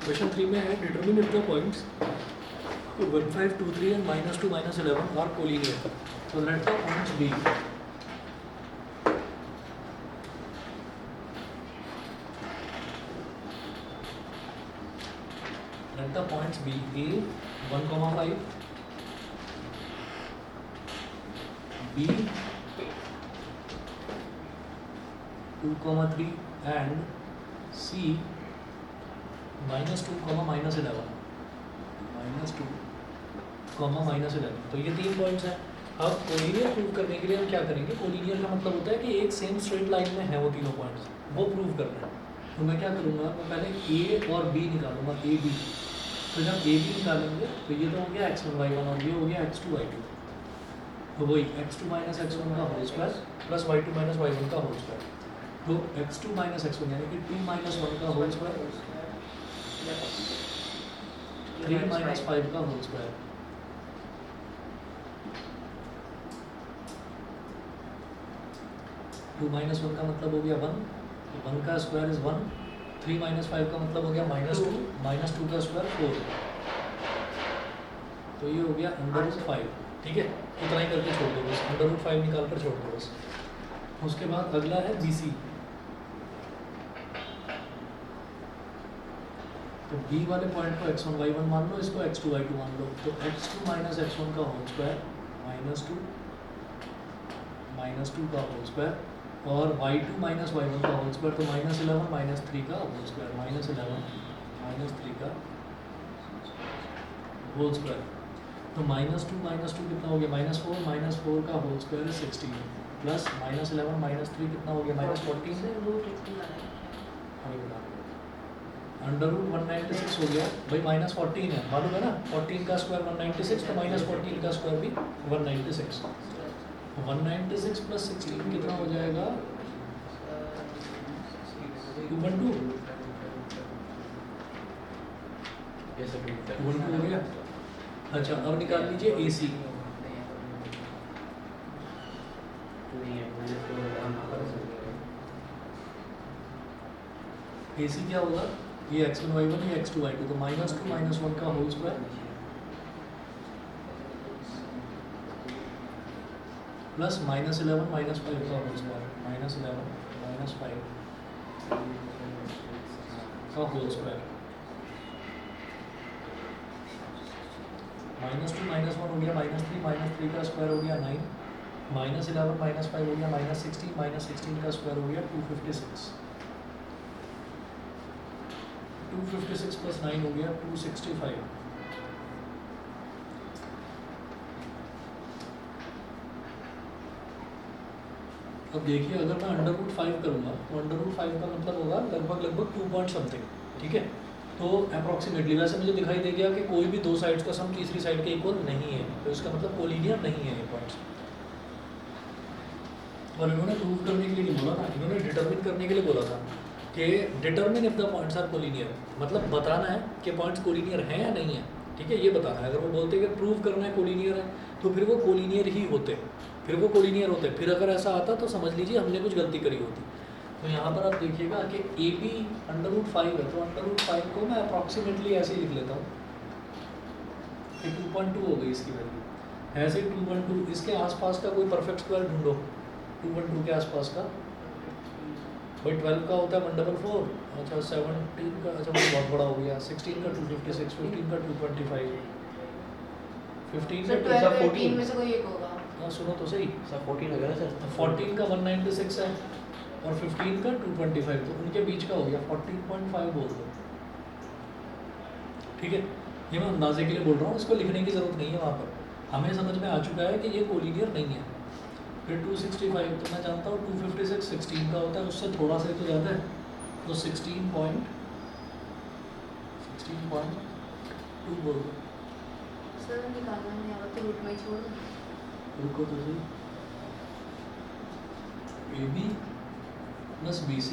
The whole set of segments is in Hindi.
क्वेश्चन 3 में है determine if the points 1 5 2 3 and -2 -11 are collinear. So let the points be A 1, 5, B 2, 3 and C -2, -11. तो ये 3 पॉइंट्स हैं. अब कोलिनियर प्रूव करने के लिए हम क्या करेंगे? कोलिनियर का मतलब होता है कि एक सेम स्ट्रेट लाइन में है वो तीनों पॉइंट्स, वो प्रूव करना है. तो मैं क्या करूँगा, मैं पहले A और B निकालूंगा, A B. तो जब A B निकालेंगे तो ये तो हो गया x1 y1 और ये हो गया x2 y2. तो वही x2 - x1 का whole square plus y2 - y1 का होल स्क्वायर. तो x2 - x1 यानी कि 2 - 1 का होल स्क्वायर 3 - 5 का whole square. Two minus one का मतलब हो गया 1, 1 का स्क्वायर इज 1, 3 - 5 का मतलब हो गया -2, -2 का स्क्वायर 4. तो ये हो गया √5. ठीक है, इतना ही करके छोड़ दो बस, √5 निकाल कर छोड़ दो बस. उसके बाद अगला है BC. तो B वाले पॉइंट को x1 y1 मान लो, इसको x2 y2 मान लो. तो x2 - x1 का होल स्क्वायर -2 का होल स्क्वायर और y2 - y1 का होल स्क्वायर. तो -11 - 3 का होल स्क्वायर, -11 - 3 का होल स्क्वायर. तो -2 कितना हो गया? -4 4 का होल स्क्वायर है 16 प्लस -11 - 3 कितना हो गया? -14. √196 हो गया भाई. -14 है, मालूम है ना, 14 का स्क्वायर 196, तो -14 का स्क्वायर भी 196. 196 प्लस 16 कितना हो जाएगा? 212. 212 हो गया. अच्छा, अब निकाल लीजिए AC. AC क्या होगा? ये x1 y1, ये x2 y2. तो -2 - 1 का होल स्क्वायर प्लस -11 - 5 का होल स्क्वायर, -11 - 5 का होल स्क्वायर. -2 - 1 हो गया -3 - 3 का स्क्वायर हो गया 9, -11 - 5 हो गया -16 -16 का स्क्वायर हो गया 256. 256 प्लस 9 हो गया 265. अब देखिए, अगर मैं √5 करूँगा तो √5 का मतलब होगा लगभग 2 पॉइंट समथिंग. ठीक है, तो अप्रॉक्सीमेटली वैसे मुझे दिखाई दे गया कि कोई भी दो साइड्स का सम तीसरी साइड के इक्वल नहीं है, तो इसका मतलब कोलिनियर नहीं है ये पॉइंट्स. और इन्होंने प्रूव करने के लिए नहीं बोला था, इन्होंने डिटरमिन करने के लिए बोला था कि determine if the points are collinear. मतलब बताना है कि पॉइंट्स कोलिनियर हैं या नहीं है. ठीक है, ये बताना है. अगर वो बोलते कि प्रूव करना है कोलिनियर है, तो फिर वो कोलिनियर ही होते, फिर वो कोलिनियर होते. फिर अगर ऐसा आता तो समझ लीजिए हमने कुछ गलती करी होती. तो यहाँ पर आप देखिएगा कि AB √5 है, तो √5 को मैं अप्रॉक्सीमेटली ऐसे ही लिख लेता हूँ कि 2.2 हो गई इसकी वैल्यू. ऐसे 2.2. इसके आसपास का कोई परफेक्ट स्क्वायर ढूंढो 2.2 के आसपास का. भाई 12 का होता है 144. अच्छा 17 का, अच्छा वो बहुत बड़ा हो गया. 16 का 256, 15 का 225, 15 का 14 में से कोई एक होगा. हाँ सुनो तो सही, सर 14 हो गया ना सर. 14 का 196 है और 15 का 225, तो उनके बीच का हो गया 14.5 बोल दो. ठीक है, ये मैं अंदाजे के लिए बोल रहा हूँ, इसको लिखने की ज़रूरत नहीं है. वहाँ पर हमें समझ में आ चुका है कि ये कोलिनियर नहीं है. फिर 265, तो मैं जानता हूँ 256 16 का होता है, उससे थोड़ा सा ही तो ज़्यादा है. तो 16.2 बोल दो. सर निकालना नहीं आ रहा तो रूट में ही छोड़ दो. रुको तो सही. AB plus BC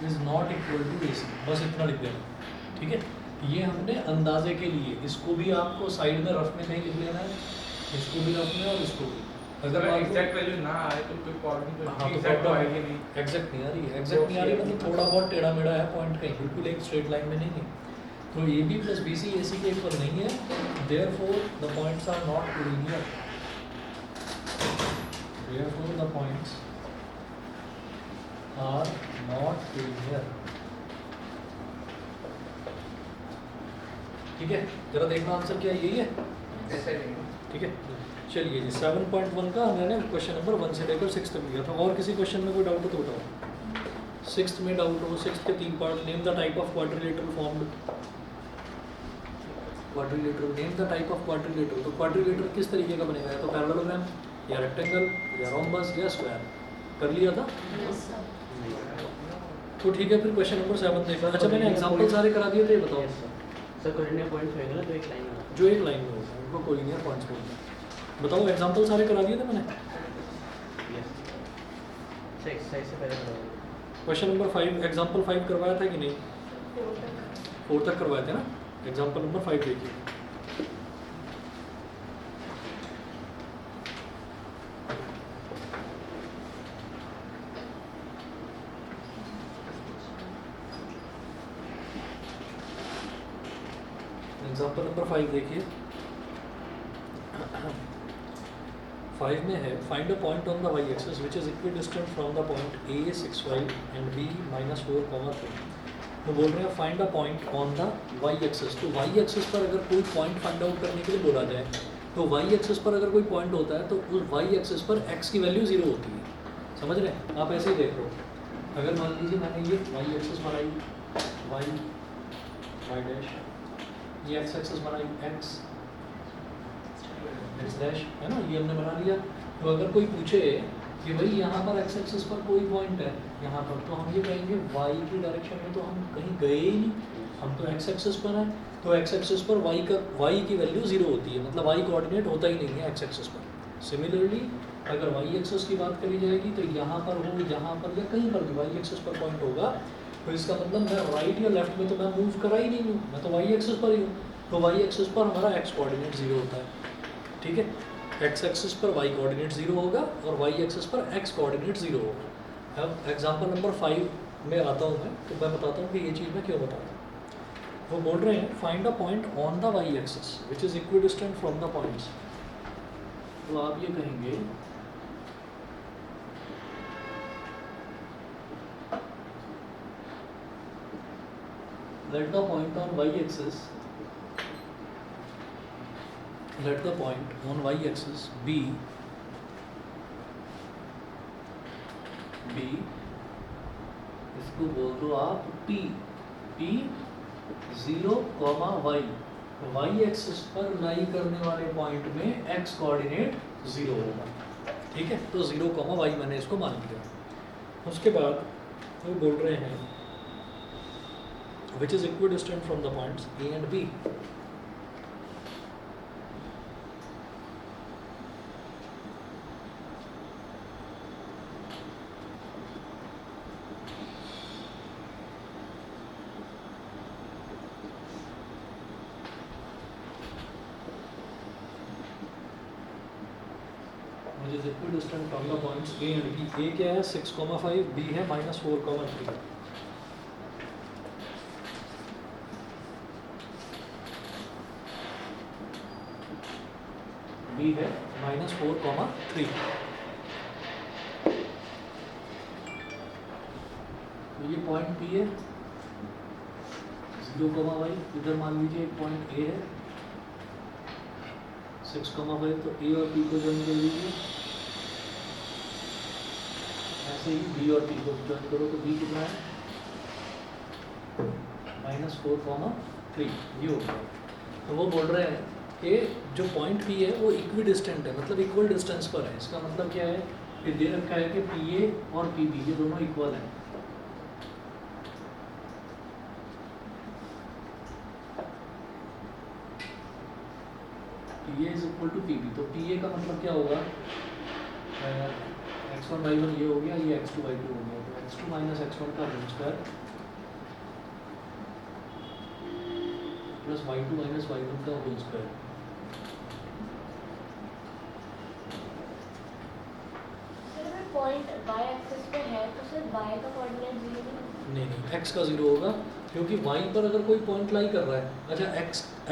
is not equal to AC. बस इतना लिख देना. ठीक है, ये हमने अंदाजे के लिए, इसको भी आपको साइड में रफ में नहीं लिख लेना है, इसको भी रफ में और इसको भी. अगर मान लो एग्जैक्ट वैल्यू ना आए तो कोई प्रॉब्लम तो हाँ तो एग्जैक्ट तो आएगी नहीं। एग्जैक्ट नहीं आ रही है, एग्जैक्ट नहीं आ रही मतलब थोड़ा बहुत टेढ़ा मेढ़ा है पॉइंट कहीं, बिल्कुल एक स्ट्रेट लाइन में नहीं है। तो a b plus b c a c के इक्वल नहीं है, therefore the points are not collinear, therefore the points are not collinear. ठीक है, जरा देखना आंसर क्या है, यही है। ऐसा ही नहीं। ठीक है, चलिए जी 7.1 का मैंने क्वेश्चन नंबर 1 से लेकर 6 तक लिया था। और किसी क्वेश्चन में कोई डाउट हो तो बताओ। 6 में डाउट हो, 6 के 3 part. Name the type of quadrilateral formed. Quadrilateral, name the type of quadrilateral. तो क्वाड्रिलेटरल किस तरीके का बनेगा, या तो पैरेललोग्राम या रेक्टेंगल या रोम्बस या स्क्वायर। कर लिया था यस सर। तो ठीक है, फिर क्वेश्चन नंबर 7 देखा। अच्छा मैंने एग्जांपल सारे करा दिए थे, ये बताओ। सर कोलिनियर पॉइंट्स होएगा ना, तो एक लाइन में जो एक लाइन में होगा उनको कोलिनियर पॉइंट्स बोलते हैं। बताओ, एग्जांपल सारे करा दिए थे मैंने। यस सर, एक्सरसाइज से पहले बताओ। क्वेश्चन नंबर 5 एग्जांपल 5 करवाया था कि नहीं? 4 तक। 4 तक करवाए थे ना। एग्जांपल नंबर 5 देखिए। एग्जांपल नंबर 5 देखिए। 5 में है find a point on the Y axis which is equidistant from the point A 6y and B -4, 3। तो बोल रहे हैं find a point on the Y axis. तो वाई एक्सिस पर अगर कोई पॉइंट फाइंड आउट करने के लिए बोला जाए, तो वाई एक्सिस पर अगर कोई पॉइंट होता है तो उस वाई एक्सिस पर एक्स की वैल्यू 0 होती है। समझ रहे हैं आप? ऐसे ही देख लो, अगर मान लीजिए मैंने ये वाई एक्सिस बनाई वाई डैश, ये एक्स एक्सिस बनाई एक्स डैश, है ना, ये हमने बना लिया। तो अगर कोई पूछे कि भाई यहाँ पर एक्स एक्सिस पर कोई पॉइंट है यहाँ पर, तो हम ये कहेंगे वाई की डायरेक्शन में तो हम कहीं गए ही नहीं, हम तो एक्स एक्सिस पर हैं। तो एक्स एक्सिस पर वाई की वैल्यू 0 होती है, मतलब वाई कोऑर्डिनेट होता ही नहीं है एक्स एक्सिस पर। सिमिलरली अगर वाई एक्सिस की बात करी जाएगी तो यहाँ पर हो, यहाँ पर या कहीं पर भी वाई एक्सिस पर पॉइंट होगा, तो इसका मतलब मैं राइट या लेफ्ट में तो मैं मूव करा ही नहीं हूँ, मैं तो वाई एक्सिस पर ही हूँ। तो वाई एक्सिस पर हमारा एक्स कोऑर्डिनेट 0 होता है। ठीक है, एक्स एक्सिस पर वाई कोऑर्डिनेट 0 होगा और वाई एक्सिस पर एक्स कोऑर्डिनेट 0 होगा। अब एग्जांपल नंबर 5 में आता हूँ मैं, तो मैं बताता हूँ कि ये चीज़ मैं क्यों बता रहा हूँ। वो बोल रहे हैं find a point on the Y axis which is equidistant from the points. तो आप ये कहेंगे let the point on y-axis, let the point on y-axis be इसको बोल दो आप p 0, y। y एक्सिस पर लाई करने वाले पॉइंट में x कोऑर्डिनेट 0 होगा। ठीक है, तो 0, y मैंने इसको मान लिया। उसके बाद वो बोल रहे हैं which is equidistant from the points A and B. Which is equidistant from the points A and B. A क्या है 6,5, B है -4,3। बी है -4,3। तो ये पॉइंट पी है 0, y। इधर मान लीजिए एक पॉइंट ए है 6,5, तो ए और पी को ज्वाइन कर लीजिए। ऐसे ही बी और पी को ज्वाइन करो तो बी कितना है -4,3, ये हो गया। तो वो बोल रहे हैं कि जो पॉइंट पी है वो इक्विडिस्टेंट है, मतलब इक्वल डिस्टेंस पर है। इसका मतलब क्या है कि दे रखा है कि पी ए और पी बी ये दोनों इक्वल हैं। P A is equal to P B. तो पी ए का मतलब क्या होगा, x1 y1 ये हो गया, ये x2 y2 हो गया। तो x2 - x1 का whole square plus y2 - y1 का होल स्क्वायर। सर y का कोऑर्डिनेट 0 नहीं नहीं एक्स का 0 होगा, क्योंकि y पर अगर कोई पॉइंट लाई कर रहा है, अच्छा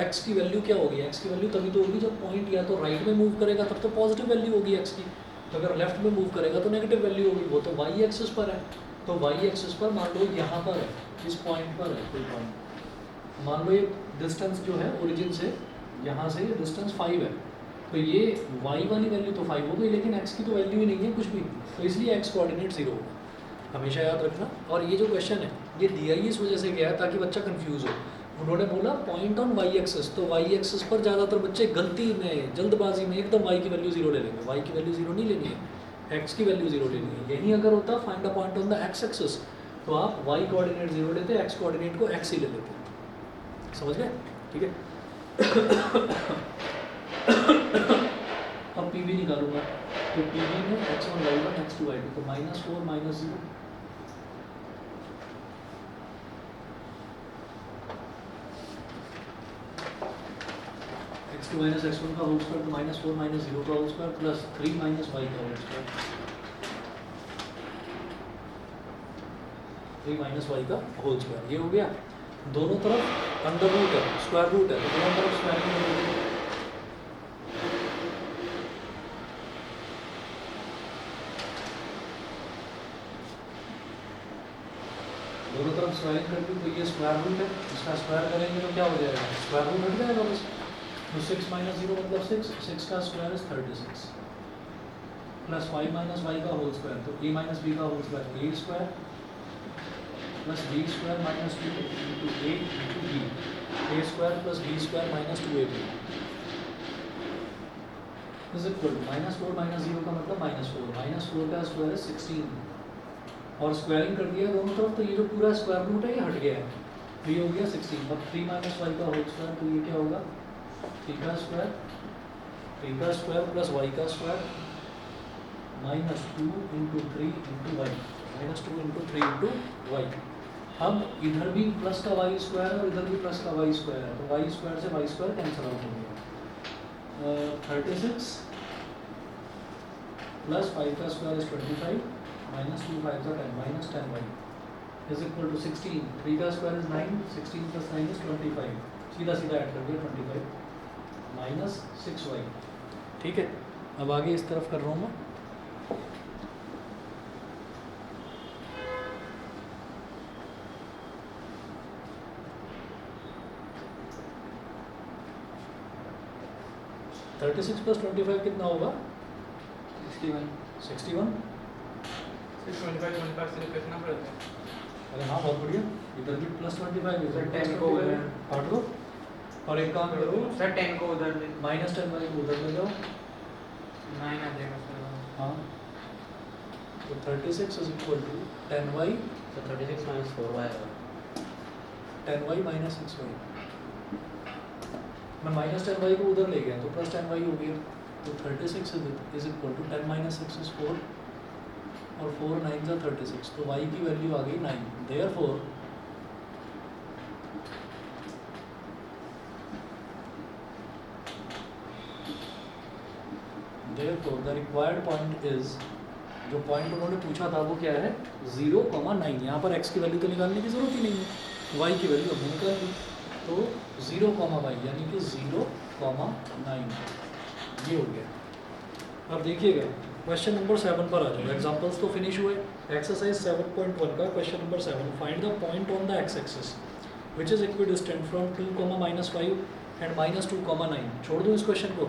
x की वैल्यू क्या होगी, x की वैल्यू तभी तो होगी जब पॉइंट या तो राइट में मूव करेगा तब तो पॉजिटिव वैल्यू होगी x की, अगर लेफ्ट में मूव करेगा तो नेगेटिव वैल्यू होगी, वो तो y एक्सिस पर है। तो y एक्सिस पर मान लो यहाँ पर है, इस पॉइंट पर है कोई पॉइंट, मान लो ये डिस्टेंस जो है ओरिजिन से यहाँ से ये डिस्टेंस 5 है, तो ये y वाली वैल्यू तो 5 हो गई, लेकिन x की तो वैल्यू ही नहीं है कुछ भी, तो इसलिए x कोऑर्डिनेट 0 होगा, हमेशा याद रखना। और ये जो क्वेश्चन है ये दिया ही इस वजह से गया है ताकि बच्चा कंफ्यूज हो। उन्होंने बोला पॉइंट ऑन y एक्सिस, तो y एक्सिस पर ज़्यादातर बच्चे गलती में जल्दबाजी में एकदम y की वैल्यू 0 ले लेंगे, y की वैल्यू 0 नहीं लेनी है, x की वैल्यू 0 लेनी है। यही अगर होता find a point on the x axis, तो आप y कोऑर्डिनेट 0 लेते, x कोऑर्डिनेट को x ही ले लेते, समझ गए? ठीक है। अब पी भी निकालूंगा, तो पी भी में x1 y1 x2 y2, तो -4 -0 x2 minus x1 का होल स्क्वायर, तो -4 -0 का whole square plus 3 minus y का होल स्क्वायर, 3 minus y का होल स्क्वायर, ये हो गया। दोनों तरफ अंडर रूट है, स्क्वायर रूट है, तो दोनों तरफ स्क्वायर रूट हो गया। दोनों तरफ स्क्वायरिंग कर दी, तो ये स्क्वायर रूट है, इसका स्क्वायर करेंगे तो क्या हो जाएगा, स्क्वायर रूट हट जाएगा बस, तो 6 minus 0 मतलब 6, 6 का square is 36 plus 5 minus y का होल स्क्वायर, तो a minus b का whole square a square plus b square minus 2 into a into b, a square plus b square minus 2ab is equal to -4 -0 का मतलब -4 का स्क्वायर है 16, और स्क्वायरिंग कर दिया दोनों तरफ, तो ये जो पूरा स्क्वायर रूट है ये हट गया है, तो ये हो गया 16। अब 3 minus y का होल स्क्वायर, तो ये क्या होगा 3 का स्क्वायर प्लस y का square minus 2 into 3 into Y, -2 into 3 into Y. अब इधर भी प्लस का वाई स्क्वायर है और इधर भी प्लस का वाई स्क्वायर है, तो वाई स्क्वायर से वाई स्क्वायर कैंसिल आउट हो गया। 36 प्लस 5 का स्क्वायर इज 25 माइनस 2 5 का 10 minus 10 Y is equal to 16। 3 का स्क्वायर इज 9, 16 प्लस 9 इज 25, सीधा सीधा ऐड कर दिया 25 माइनस 6 वाई। ठीक है, अब आगे इस तरफ कर रहा हूँ मैं। थर्टी सिक्स प्लस 25 कितना होगा 61 61। सिर्फ 25 से कितना पड़ता है? अरे हाँ बहुत बढ़िया, इधर भी प्लस 25 सर, इधर 10 को उधर काट दो, और एक काम करो सर 10 को उधर ले, माइनस 10 वाले को उधर ले जाओ। 9 आ जाएगा सर। हाँ, तो 36 इज इक्वल टू 10y, तो 36 minus 4y होगा। 10y minus 6y। मैं माइनस 10y को उधर ले गया तो प्लस 10y हो गया, तो 36 is equal to 10 minus 6 is 4, और 4 9 जा 36, तो y की वैल्यू आ गई 9। Therefore the required point is, जो पॉइंट उन्होंने पूछा था वो क्या है 0,9। यहाँ पर x की वैल्यू तो निकालने की जरूरत ही नहीं है, y की वैल्यू हमने निकाल दी, तो 0,y यानी कि 0,9 ये हो गया। अब देखिएगा क्वेश्चन नंबर 7 पर आ जाओ, एग्जांपल्स तो फिनिश हुए। एक्सरसाइज 7.1 का question number 7, find the point on the x axis which is equidistant from 2, -5 and -2,9। छोड़ दूँ इस क्वेश्चन को,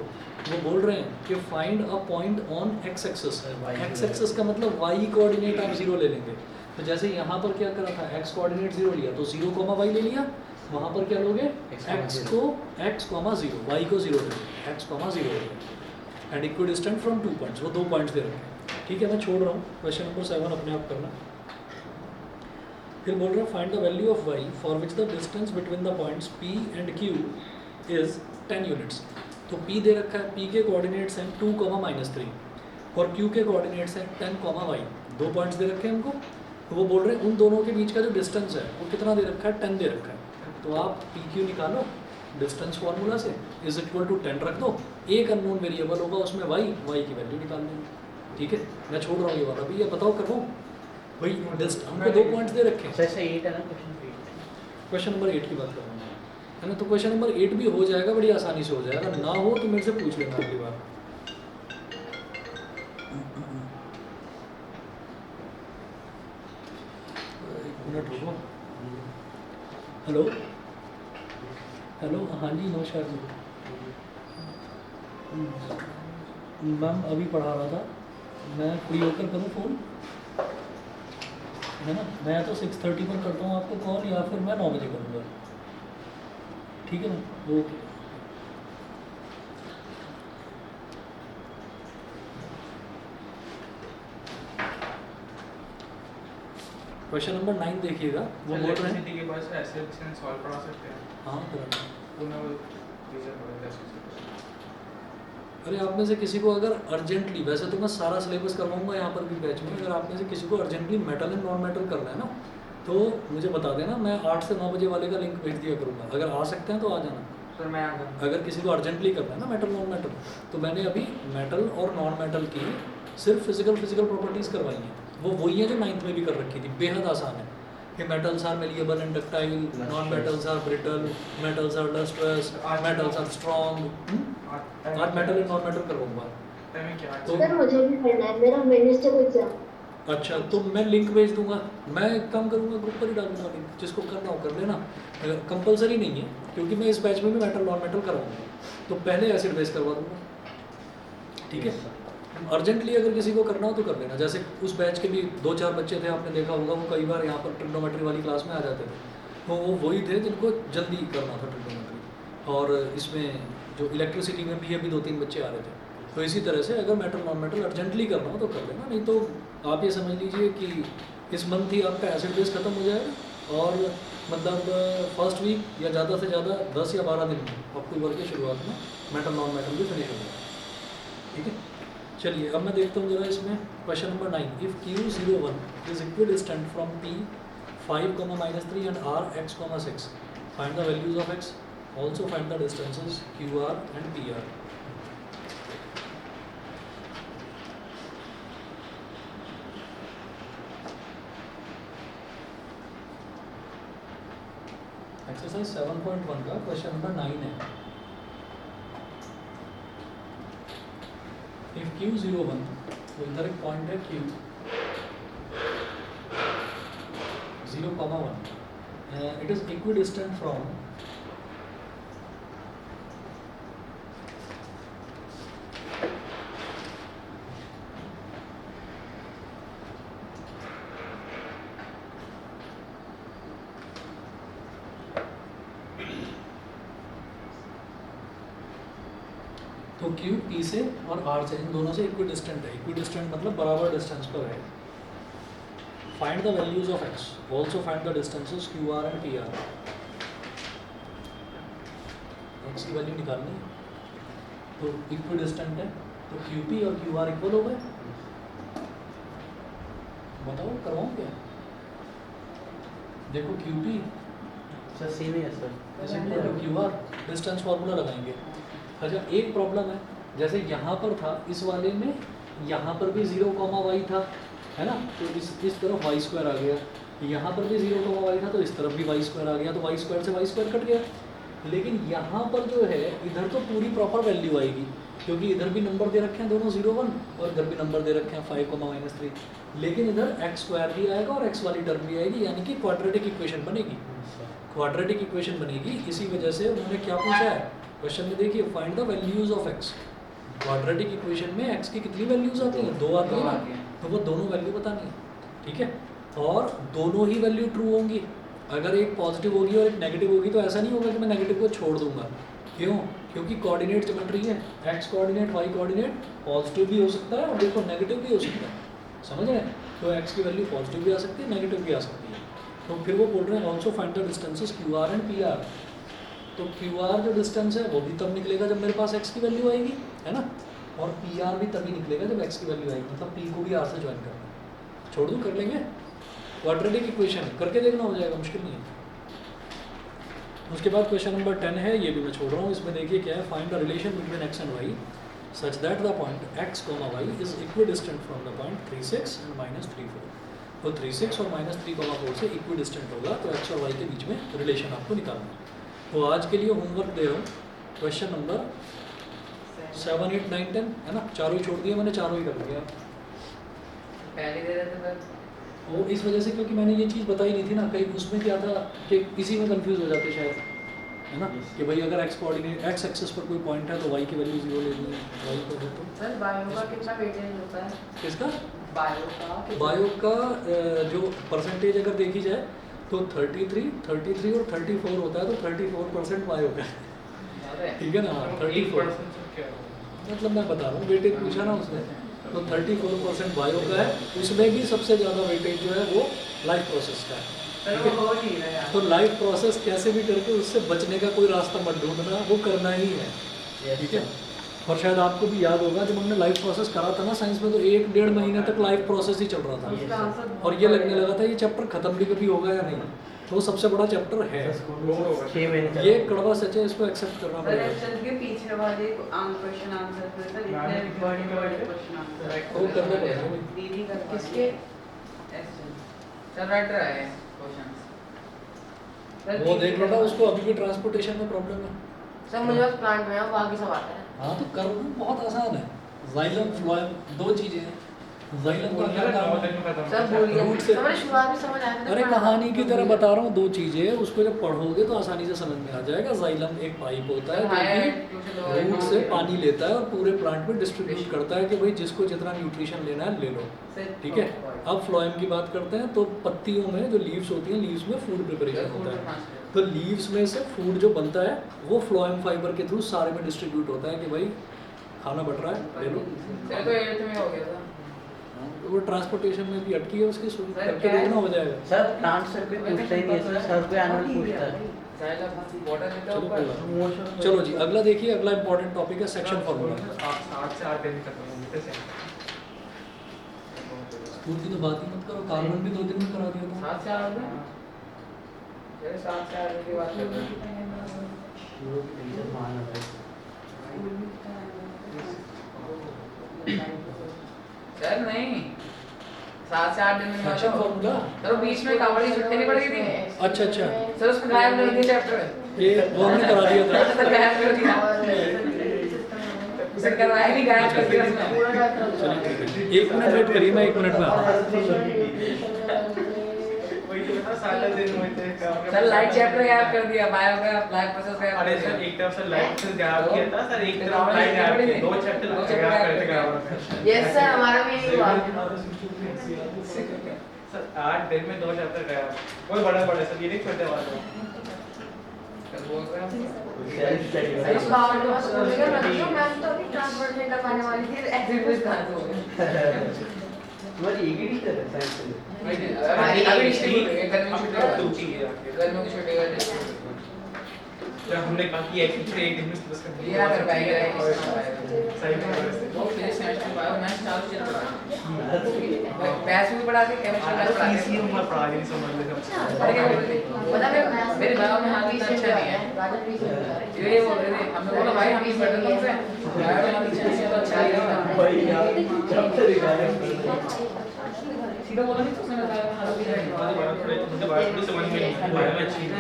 वो बोल रहे हैं कि find a point on x axis. X axis का मतलब वाई कोऑर्डिनेट आप 0 ले लेंगे, तो जैसे यहाँ पर क्या करा था, एक्स कोऑर्डिनेट 0 लिया तो 0,y ले लिया, वहाँ पर क्या लोगे x को x, 0 y को 0 ले लिया, x, 0 and equidistant from 2 points, वो 2 पॉइंट्स दे रखे हैं। ठीक है, मैं छोड़ रहा हूँ, क्वेश्चन नंबर 7 अपने आप करना। फिर बोल रहा है find the value of y for which the distance between the points p and q is 10 units. तो p दे रखा है, p के कोऑर्डिनेट्स हैं 2, -3 और q के कोऑर्डिनेट्स हैं 10, y। 2 पॉइंट्स दे रखे हैं हमको, तो वो बोल रहे हैं उन दोनों के बीच का जो डिस्टेंस है वो कितना दे रखा है, 10 दे रखा है। तो आप PQ निकालो डिस्टेंस फार्मूला से, इज इक्वल टू 10 रख दो, एक अननोन वेरिएबल होगा उसमें y की वैल्यू निकाल देंगे। ठीक है, मैं छोड़ रहा हूँ ये वाला भी, ये बताओ करवाऊँ भाई हमको 2 पॉइंट्स दे रखे हैं। सर से 8 है ना क्वेश्चन पे। क्वेश्चन नंबर 8 की बात कर रहा हूँ मैं, है ना। तो क्वेश्चन नंबर 8 भी हो जाएगा, बड़ी आसानी से हो जाएगा। ना हो तो मेरे से पूछ लेना अगली बार। एक मिनट रुको। हेलो हेलो, हाँ जी नमस्कार जी। मैम अभी पढ़ा रहा था, मैं फ्री होकर करूँ फ़ोन, है ना। मैं तो 6:30 पर करता हूँ आपको कॉल, या फिर मैं 9 बजे करूँगा, ठीक है ना। ओके। क्वेश्चन नंबर 9 देखिएगा, वो बोल रहे हैं। इलेक्ट्रिसिटी के पास ऐसे डिस्टेंस सॉल्व करा सकते हैं। हाँ करा। तो मैं वो टीचर पढ़ा था ऐसे। अरे आप में से किसी को अगर अर्जेंटली, वैसे तो मैं सारा सिलेबस करवाऊंगा यहाँ पर भी बैच में, अगर आप में से किसी को urgently metal and non metal करना है ना, तो मुझे बता देना, मैं 8 से 9 बजे वाले का लिंक भेज दिया करूँगा। अगर आ सकते हैं तो आ जाना। सर मैं आ गया। अगर किसी को अर्जेंटली करना है ना मेटल नॉन मेटल, तो मैंने अभी मेटल और नॉन मेटल की सिर्फ फिजिकल प्रॉपर्टीज़ करवाई हैं। वो वही है जो 9th में भी कर रखी थी, बेहद आसान है। कि metals are malleable and ductile, non metals are brittle, metals are lustrous, metals are strong. आज मेटल एंड नॉन मेटल करवाऊंगा। टाइमिंग क्या है? तो सर मुझे भी पढ़ना है, मेरा वेडनेसडे को एग्जाम। अच्छा, तो मैं लिंक भेज दूंगा। मैं एक काम करूंगा, ग्रुप पर ही डाल दूंगा लिंक, जिसको करना हो कर लेना। कंपलसरी नहीं है, क्योंकि मैं इस बैच में भी मेटल नॉन मेटल करवाऊंगा, तो पहले एसिड बेस करवा दूंगा, ठीक है। अर्जेंटली अगर किसी को करना हो तो कर लेना। जैसे उस बैच के भी 2-4 बच्चे थे, आपने देखा होगा, वो कई बार यहाँ पर ट्रिग्नोमेट्री वाली क्लास में आ जाते थे, तो वो वही थे जिनको जल्दी करना था ट्रिग्नोमेट्री। और इसमें जो इलेक्ट्रिसिटी में भी अभी 2-3 बच्चे आ रहे थे। तो इसी तरह से अगर मेटल नॉन मेटल अर्जेंटली करना हो तो कर लेना, नहीं तो आप ये समझ लीजिए कि इस मंथ ही आपका एसिड बेस खत्म हो जाएगा, और मतलब फर्स्ट वीक या ज़्यादा से ज़्यादा 10 या 12 दिन में अक्टूबर की शुरुआत में मेटल नॉन मेटल भी फिनिश हो जाएगा, ठीक है। चलिए अब मैं देखता हूँ जरा इसमें question number 9। If Q01 is equidistant from P 5, -3 and R x, 6, find the values of x, also find the distances QR and PR। Exercise 7.1 का क्वेश्चन नंबर 9 है। इफ Q01, तो इधर एक पॉइंट है Q 0,1, it is equidistant from तो Q P से और R से, इन दोनों से इक्विडिस्टेंट है। इक्विडिस्टेंट मतलब बराबर डिस्टेंस पर है। Find the values of x, also find the distances QR and PR। x की वैल्यू निकालनी है, तो इक्विडिस्टेंट है, तो QP और QR इक्वल हो गए। बताओ करवाऊँ क्या? देखो QP सर सेम ही है सर। QR डिस्टेंस फार्मूला लगाएंगे। अच्छा एक प्रॉब्लम है, जैसे यहाँ पर था इस वाले में, यहाँ पर भी 0,y था, है ना, तो इस तरफ y² आ गया। यहाँ पर भी 0,y था, तो इस तरफ भी y² आ गया, तो y² से y² कट गया। लेकिन यहाँ पर जो है, इधर तो पूरी प्रॉपर वैल्यू आएगी, क्योंकि इधर भी नंबर दे रखे हैं दोनों 0,1, और इधर भी नंबर दे रखे हैं 5, -3। लेकिन इधर x² भी आएगा और x वाली टर्म भी आएगी, यानी कि क्वाड्रेटिक इक्वेशन बनेगी। क्वाड्रेटिक इक्वेशन बनेगी, इसी वजह से उन्होंने क्या पूछा है क्वेश्चन में, देखिए find the values of x। Quadratic equation में x की कितनी वैल्यूज आती हैं? 2 आती हैं, तो वो दोनों वैल्यू बतानी है, ठीक है। और दोनों ही वैल्यू ट्रू होंगी। अगर एक पॉजिटिव होगी और एक नेगेटिव होगी, तो ऐसा नहीं होगा कि मैं नेगेटिव को छोड़ दूंगा। क्यों? क्योंकि कोऑर्डिनेट ज्योमेट्री है, x coordinate y coordinate positive भी हो सकता है और देखो नेगेटिव भी हो सकता है, समझ रहे हैं। तो x की वैल्यू पॉजिटिव भी आ सकती है, नेगेटिव भी आ सकती है। तो फिर वो बोल रहे हैं also find the distances QR and PR। तो QR जो डिस्टेंस है वो भी तब निकलेगा जब मेरे पास x की वैल्यू आएगी, है ना, और PR भी तभी निकलेगा जब x की वैल्यू आएगी। मतलब P को भी R से ज्वाइन करना है। छोड़ दूँ, कर लेंगे। क्वाड्रेटिक इक्वेशन करके देखना, हो जाएगा, मुश्किल नहीं है। उसके बाद क्वेश्चन नंबर 10 है, ये भी मैं छोड़ रहा हूँ। इसमें देखिए क्या है, find the relation between x and y such that the point x, y is equidistant from the point 3, 6 and -3, 4। तो 3/6 और -3,4 से इक्वी डिस्टेंट होगा, तो x और y के बीच में रिलेशन आपको निकालना है। तो आज के लिए होमवर्क दे रहा हूँ, क्वेश्चन नंबर 7, 8, 9, 10 है ना, चारों ही छोड़ दिए मैंने, चारों ही कर दिया। पहले दे रहे थे पर वो इस वजह से क्योंकि मैंने ये चीज़ बताई नहीं थी ना, कहीं उसमें क्या था कि इसी में कंफ्यूज हो जाते शायद, है ना, कि भाई अगर x कोऑर्डिनेट x एक्सिस पर कोई पॉइंट है तो y की वैल्यू 0 लेनी है, y को है तो सर बायो का कितना वेटेज होता है? किसका बायो का बायो का जो परसेंटेज अगर देखी जाए तो 33 और 34 होता है, तो 34% बायो का है, ठीक है ना, 34 मतलब मैं बता रहा हूँ, वेटेज पूछा ना उसने, तो 34% बायो का है, उसमें भी सबसे ज़्यादा वेटेज जो है वो लाइफ प्रोसेस का है। सर वो हो नहीं रहा यार। तो लाइफ प्रोसेस कैसे भी करके उससे बचने का कोई रास्ता मत ढूंढना, वो करना ही है, ठीक है। और शायद आपको भी याद होगा जब हमने लाइफ प्रोसेस करा था ना साइंस में, तो 1-1.5 महीने तक लाइफ प्रोसेस ही चल रहा उसका था, आंसर और ये लगने लगा था ये चैप्टर खत्म भी कभी होगा या नहीं। तो वो सबसे बड़ा चैप्टर है, 6 महीने ये कड़वा सच है, इसको एक्सेप्ट करना सर पड़ेगा। एक्शन के पीछे वाले क्वेश्चन आंसर पे सर इतने बड़े क्वेश्चन आंसर वो करना पड़ेगा भाई। दीदी कर किसके? सर राइट रहा है क्वेश्चन। वो देख लेना, उसको अभी भी ट्रांसपोर्टेशन में प्रॉब्लम है। सर मुझे बस प्लांट में है, बाकी सब आता है। हाँ तो कर बहुत आसान है, जाइलम फ्लोएम दो चीज़ें हैं, जाइलम का क्या काम है? सर बोलिए, रूट से- समझ शुरुआत में समझ आया था। अरे कहानी की तरह बता रहा हूँ, दो चीज़ें, उसको जब पढ़ोगे तो आसानी से समझ में आ जाएगा। जाइलम एक पाइप होता है जो कि रूट से पानी लेता है और पूरे प्लांट में डिस्ट्रीब्यूट करता है कि भाई जिसको जितना न्यूट्रिशन लेना है ले लो, ठीक है। अब फ्लोएम की बात करते हैं, तो पत्तियों में जो लीव्स होती हैं, लीव्स में फूड प्रिपरेशन होता है, तो लीव्स में से फूड जो बनता है वो फ्लोएम फाइबर के थ्रू सारे में डिस्ट्रीब्यूट होता है कि भाई खाना बट रहा है ले लो। सर तो 8th में हो गया था। वो ट्रांसपोर्टेशन में भी अटकी है, उसकी शुरू सर, करके क्या है? देखना हो जाएगा। सर प्लांट सर पे पूछता ही नहीं है, सर पे एनुअल पूछता है। साइलम वाटर लेता चलो ऊपर। कोई बात नहीं। Most of- चलो जी अगला देखिए, अगला इंपॉर्टेंट टॉपिक है सेक्शन फार्मूला। 8 से 8 दिन खत्म हो गए थे। स्कूल की तो बात ही मत करो, कार्बन भी 2 दिन में करा दिया था। 7 से 8 में चलिए 7 से 8 की बात करते हैं। सर नहीं 7 से 8 दिन में सेक्शन फार्मूला, सर वो बीच में कावड़ी छुट्टी नहीं पड़ गई थी। अच्छा अच्छा, सर उसको गायब कर दिया चैप्टर। ये वो हमने करा दिया था। सर गायब कर दिया। सर करवाया नहीं, गायब कर दिया उसने। पूरा डाटा चलिए ठीक है, 1 मिनट वेट करिए, मैं 1 मिनट में आ रहा हूँ। वही तो था, सारा दिन हुए थे काम। सर लाइट चैप्टर गायब कर दिया, बायो का लाइफ प्रोसेस गायब। अरे सर एक तरफ से लाइट से गायब किया था सर, एक तरफ लाइट गायब किया, दो चैप्टर गायब करते गायब। यस सर, हमारा भी यही हुआ। सर 8 दिन में 2 चैप्टर गायब, कोई बड़ा बड़ा सर, ये नहीं छोटे वाला। सर बोल रहे हैं सर उसका और के पास बोलेगा मैं तो अभी ट्रांसफर नहीं कर पाने वाली थी, एग्जिट कहाँ से हो गया? तुम्हारी एक ही टीचर है साइंस के लिए। अभी डिस्ट्रीब्यूट है, गर्मी की छुट्टी है। टूटी है गर्मियों की छुट्टी है डिस्ट्रीब्यूट। जब हमने कहा कि एक पिछले एक दिन में सिलेबस कर ये ना कर पाएगा, ये किस तरह पाएगा? सही में वो फिजिक्स केमिस्ट्री बायो मैथ्स चालू चल रहा है। मैथ्स भी पढ़ा के केमिस्ट्री मैथ्स पढ़ा इसी के। उम्र पढ़ा नहीं समझ ले अरे क्या बोल रहे थे? पता है मेरे बायो में हाथ इतना अच्छा नहीं है। राजन भी से बता रहे ये बोल रहे थे, हमने बोला भाई हम इस बेटर तुमसे बायो में हाथ अच्छा नहीं है तो अच्छा नहीं है। भाई यार चैप्टर निकाले। सीधा बोला नहीं तो उसने बताया हाथ भी थोड़े मुझे बात थोड़ी समझ में नहीं बायो में अच्छी है।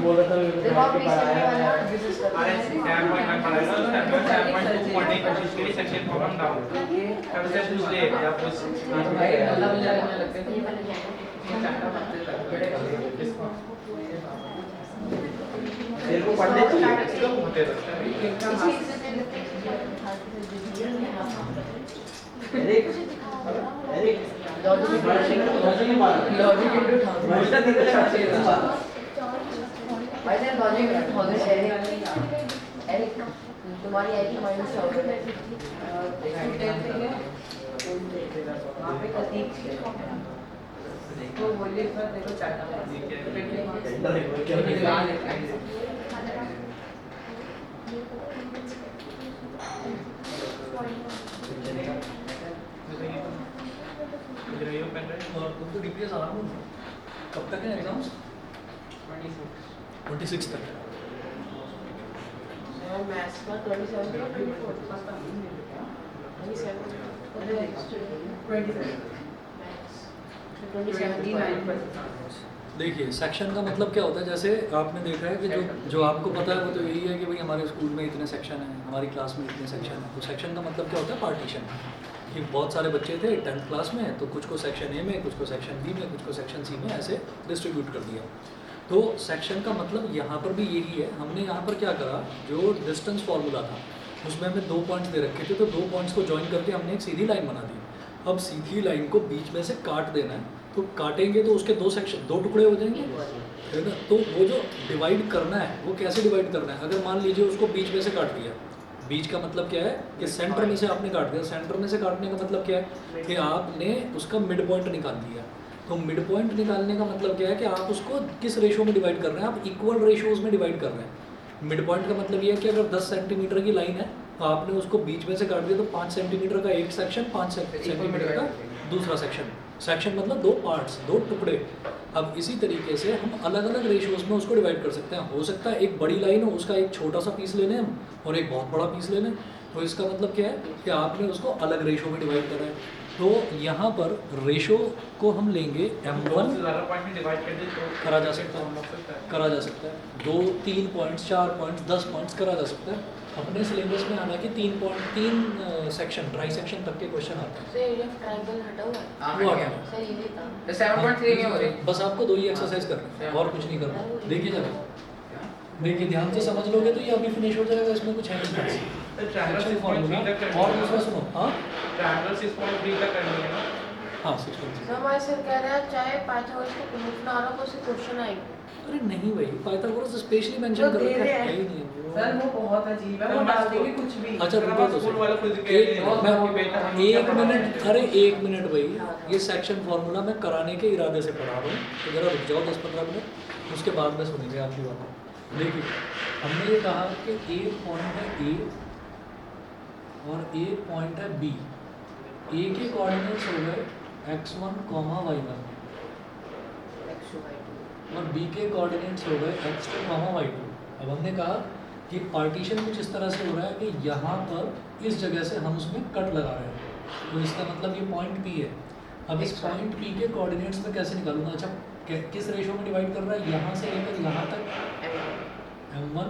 बोल रहा था देखो आप इस वाला डिस्कस करते अरे हैं। 10.1 पढ़ाएगा, 10.2 कोशिश करी सेक्शन प्रॉब्लम डाउन कब से पूछ ले या कुछ भाई अल्लाह मुझे लगने लगते ये थे वाला क्या है? ये चांटा बनते थे बड़े तेरे को पढ़ने चाहिए। इसको होते रहता है। अरे लॉजिक मार लॉजिक इनटू थाउजेंड भाषा नहीं तो चाहिए था। भाई साहब लॉजिक में थाउजेंड एरिक तुम्हारी आई थी माइनस 1000 वहाँ पे प्रतीक तो बोलिए सर देखो चार्ट मुझे ये पेन ड्राइव और तुमको डीपीएस आ रहा हूँ, कब तक है एग्जाम्स? 26 तक है। मैथ्स का 27 का 24 27 देखिए सेक्शन का मतलब क्या होता है, जैसे आपने देखा है कि जो आपको पता है वो तो यही है कि भाई हमारे स्कूल में इतने सेक्शन हैं, हमारी क्लास में इतने सेक्शन हैं। तो सेक्शन का मतलब क्या होता है, पार्टीशन। कि बहुत सारे बच्चे थे 10th क्लास में, तो कुछ को सेक्शन ए में, कुछ को सेक्शन बी में, कुछ को सेक्शन सी में, ऐसे डिस्ट्रीब्यूट कर दिया। तो सेक्शन का मतलब यहाँ पर भी यही है। हमने यहाँ पर क्या करा, जो डिस्टेंस फार्मूला था उसमें हमें 2 पॉइंट्स दे रखे थे, तो 2 पॉइंट्स को ज्वाइन करके हमने एक सीधी लाइन बना दी। अब सीधी लाइन को बीच में से काट देना है, तो काटेंगे तो उसके 2 सेक्शन, 2 टुकड़े हो जाएंगे, है ना। तो वो जो डिवाइड करना है वो कैसे डिवाइड करना है, अगर मान लीजिए उसको बीच में से काट दिया, बीच का मतलब क्या है कि सेंटर में से आपने काट दिया। सेंटर में से काटने का मतलब क्या है कि आपने उसका मिड पॉइंट निकाल दिया। तो मिड पॉइंट निकालने का मतलब क्या है कि आप उसको किस रेशो में डिवाइड कर रहे हैं, आप इक्वल रेशोज में डिवाइड कर रहे हैं। मिड पॉइंट का मतलब ये है कि अगर 10 सेंटीमीटर की लाइन है तो आपने उसको बीच में से काट दिया, तो 5 सेंटीमीटर का एक सेक्शन, 5 सेंटीमीटर का दूसरा सेक्शन। सेक्शन मतलब 2 पार्ट्स, 2 टुकड़े। अब इसी तरीके से हम अलग अलग रेशियोज में उसको डिवाइड कर सकते हैं। हो सकता है एक बड़ी लाइन हो, उसका एक छोटा सा पीस ले लें हम, और एक बहुत बड़ा पीस ले लें। तो इसका मतलब क्या है कि आपने उसको अलग रेशो में डिवाइड करा है। तो यहाँ पर रेशो को हम लेंगे M1 डिवाइड कर दे तो करा जा सकता है, करा जा सकता है 2, 3 पॉइंट्स, 4 पॉइंट्स, 10 पॉइंट्स करा जा सकता है। अपने सिलेबस में हालांकि 3 सेक्शन, ट्राई सेक्शन तक के क्वेश्चन आते हैं। सर एरिया ऑफ ट्रायंगल हटा हुआ है। वो आ गया। सर ये भी था। तो 7.3 में हो रही। बस आपको 2 ही एक्सरसाइज करना है और कुछ नहीं करना। देखिए जरा, देखिए ध्यान से समझ लोगे तो ये अभी फिनिश हो जाएगा, इसमें कुछ है नहीं। ट्रायंगल सेक्शन 6.3 फार्मूला तक करनी और है। दूसरा सुनो। हाँ ट्रायंगल 6.3 तक करनी है ना। हाँ 6.3। सर हमारे सर कह रहे हैं चाहे पाइथागोरस को प्रूफ ना आ रहा हो उससे क्वेश्चन आएगा। अरे नहीं भाई, पाइथागोरस स्पेशली मेंशन कर रखा है ही नहीं वो। सर वो बहुत अजीब है, वो डाल देंगे कुछ भी। अच्छा रुको तो स्कूल सही। वाले खुद एक कहते हैं मैं- कि बेटा हम एक क्या पढ़ा मिनट, अरे 1 मिनट भाई, ये सेक्शन फार्मूला मैं कराने के इरादे से पढ़ा रहा हूँ, तो जरा रुक जाओ 10-15 मिनट, उसके बाद में सुनेंगे आपकी बात। देखिए हमने ये कहा कि एक पॉइंट है ए और एक पॉइंट है बी। ए के कोऑर्डिनेट्स हो गए x1, y1 और बी के कोऑर्डिनेट्स हो गए x2, y2। अब हमने कहा कि पार्टीशन कुछ इस तरह से हो रहा है कि यहाँ पर इस जगह से हम उसमें कट लगा रहे हैं, तो इसका मतलब ये पॉइंट P है। अब इस पॉइंट P के कोऑर्डिनेट्स में कैसे निकालूंगा? अच्छा किस रेशो में डिवाइड कर रहा है? यहाँ से लेकर यहाँ तक M1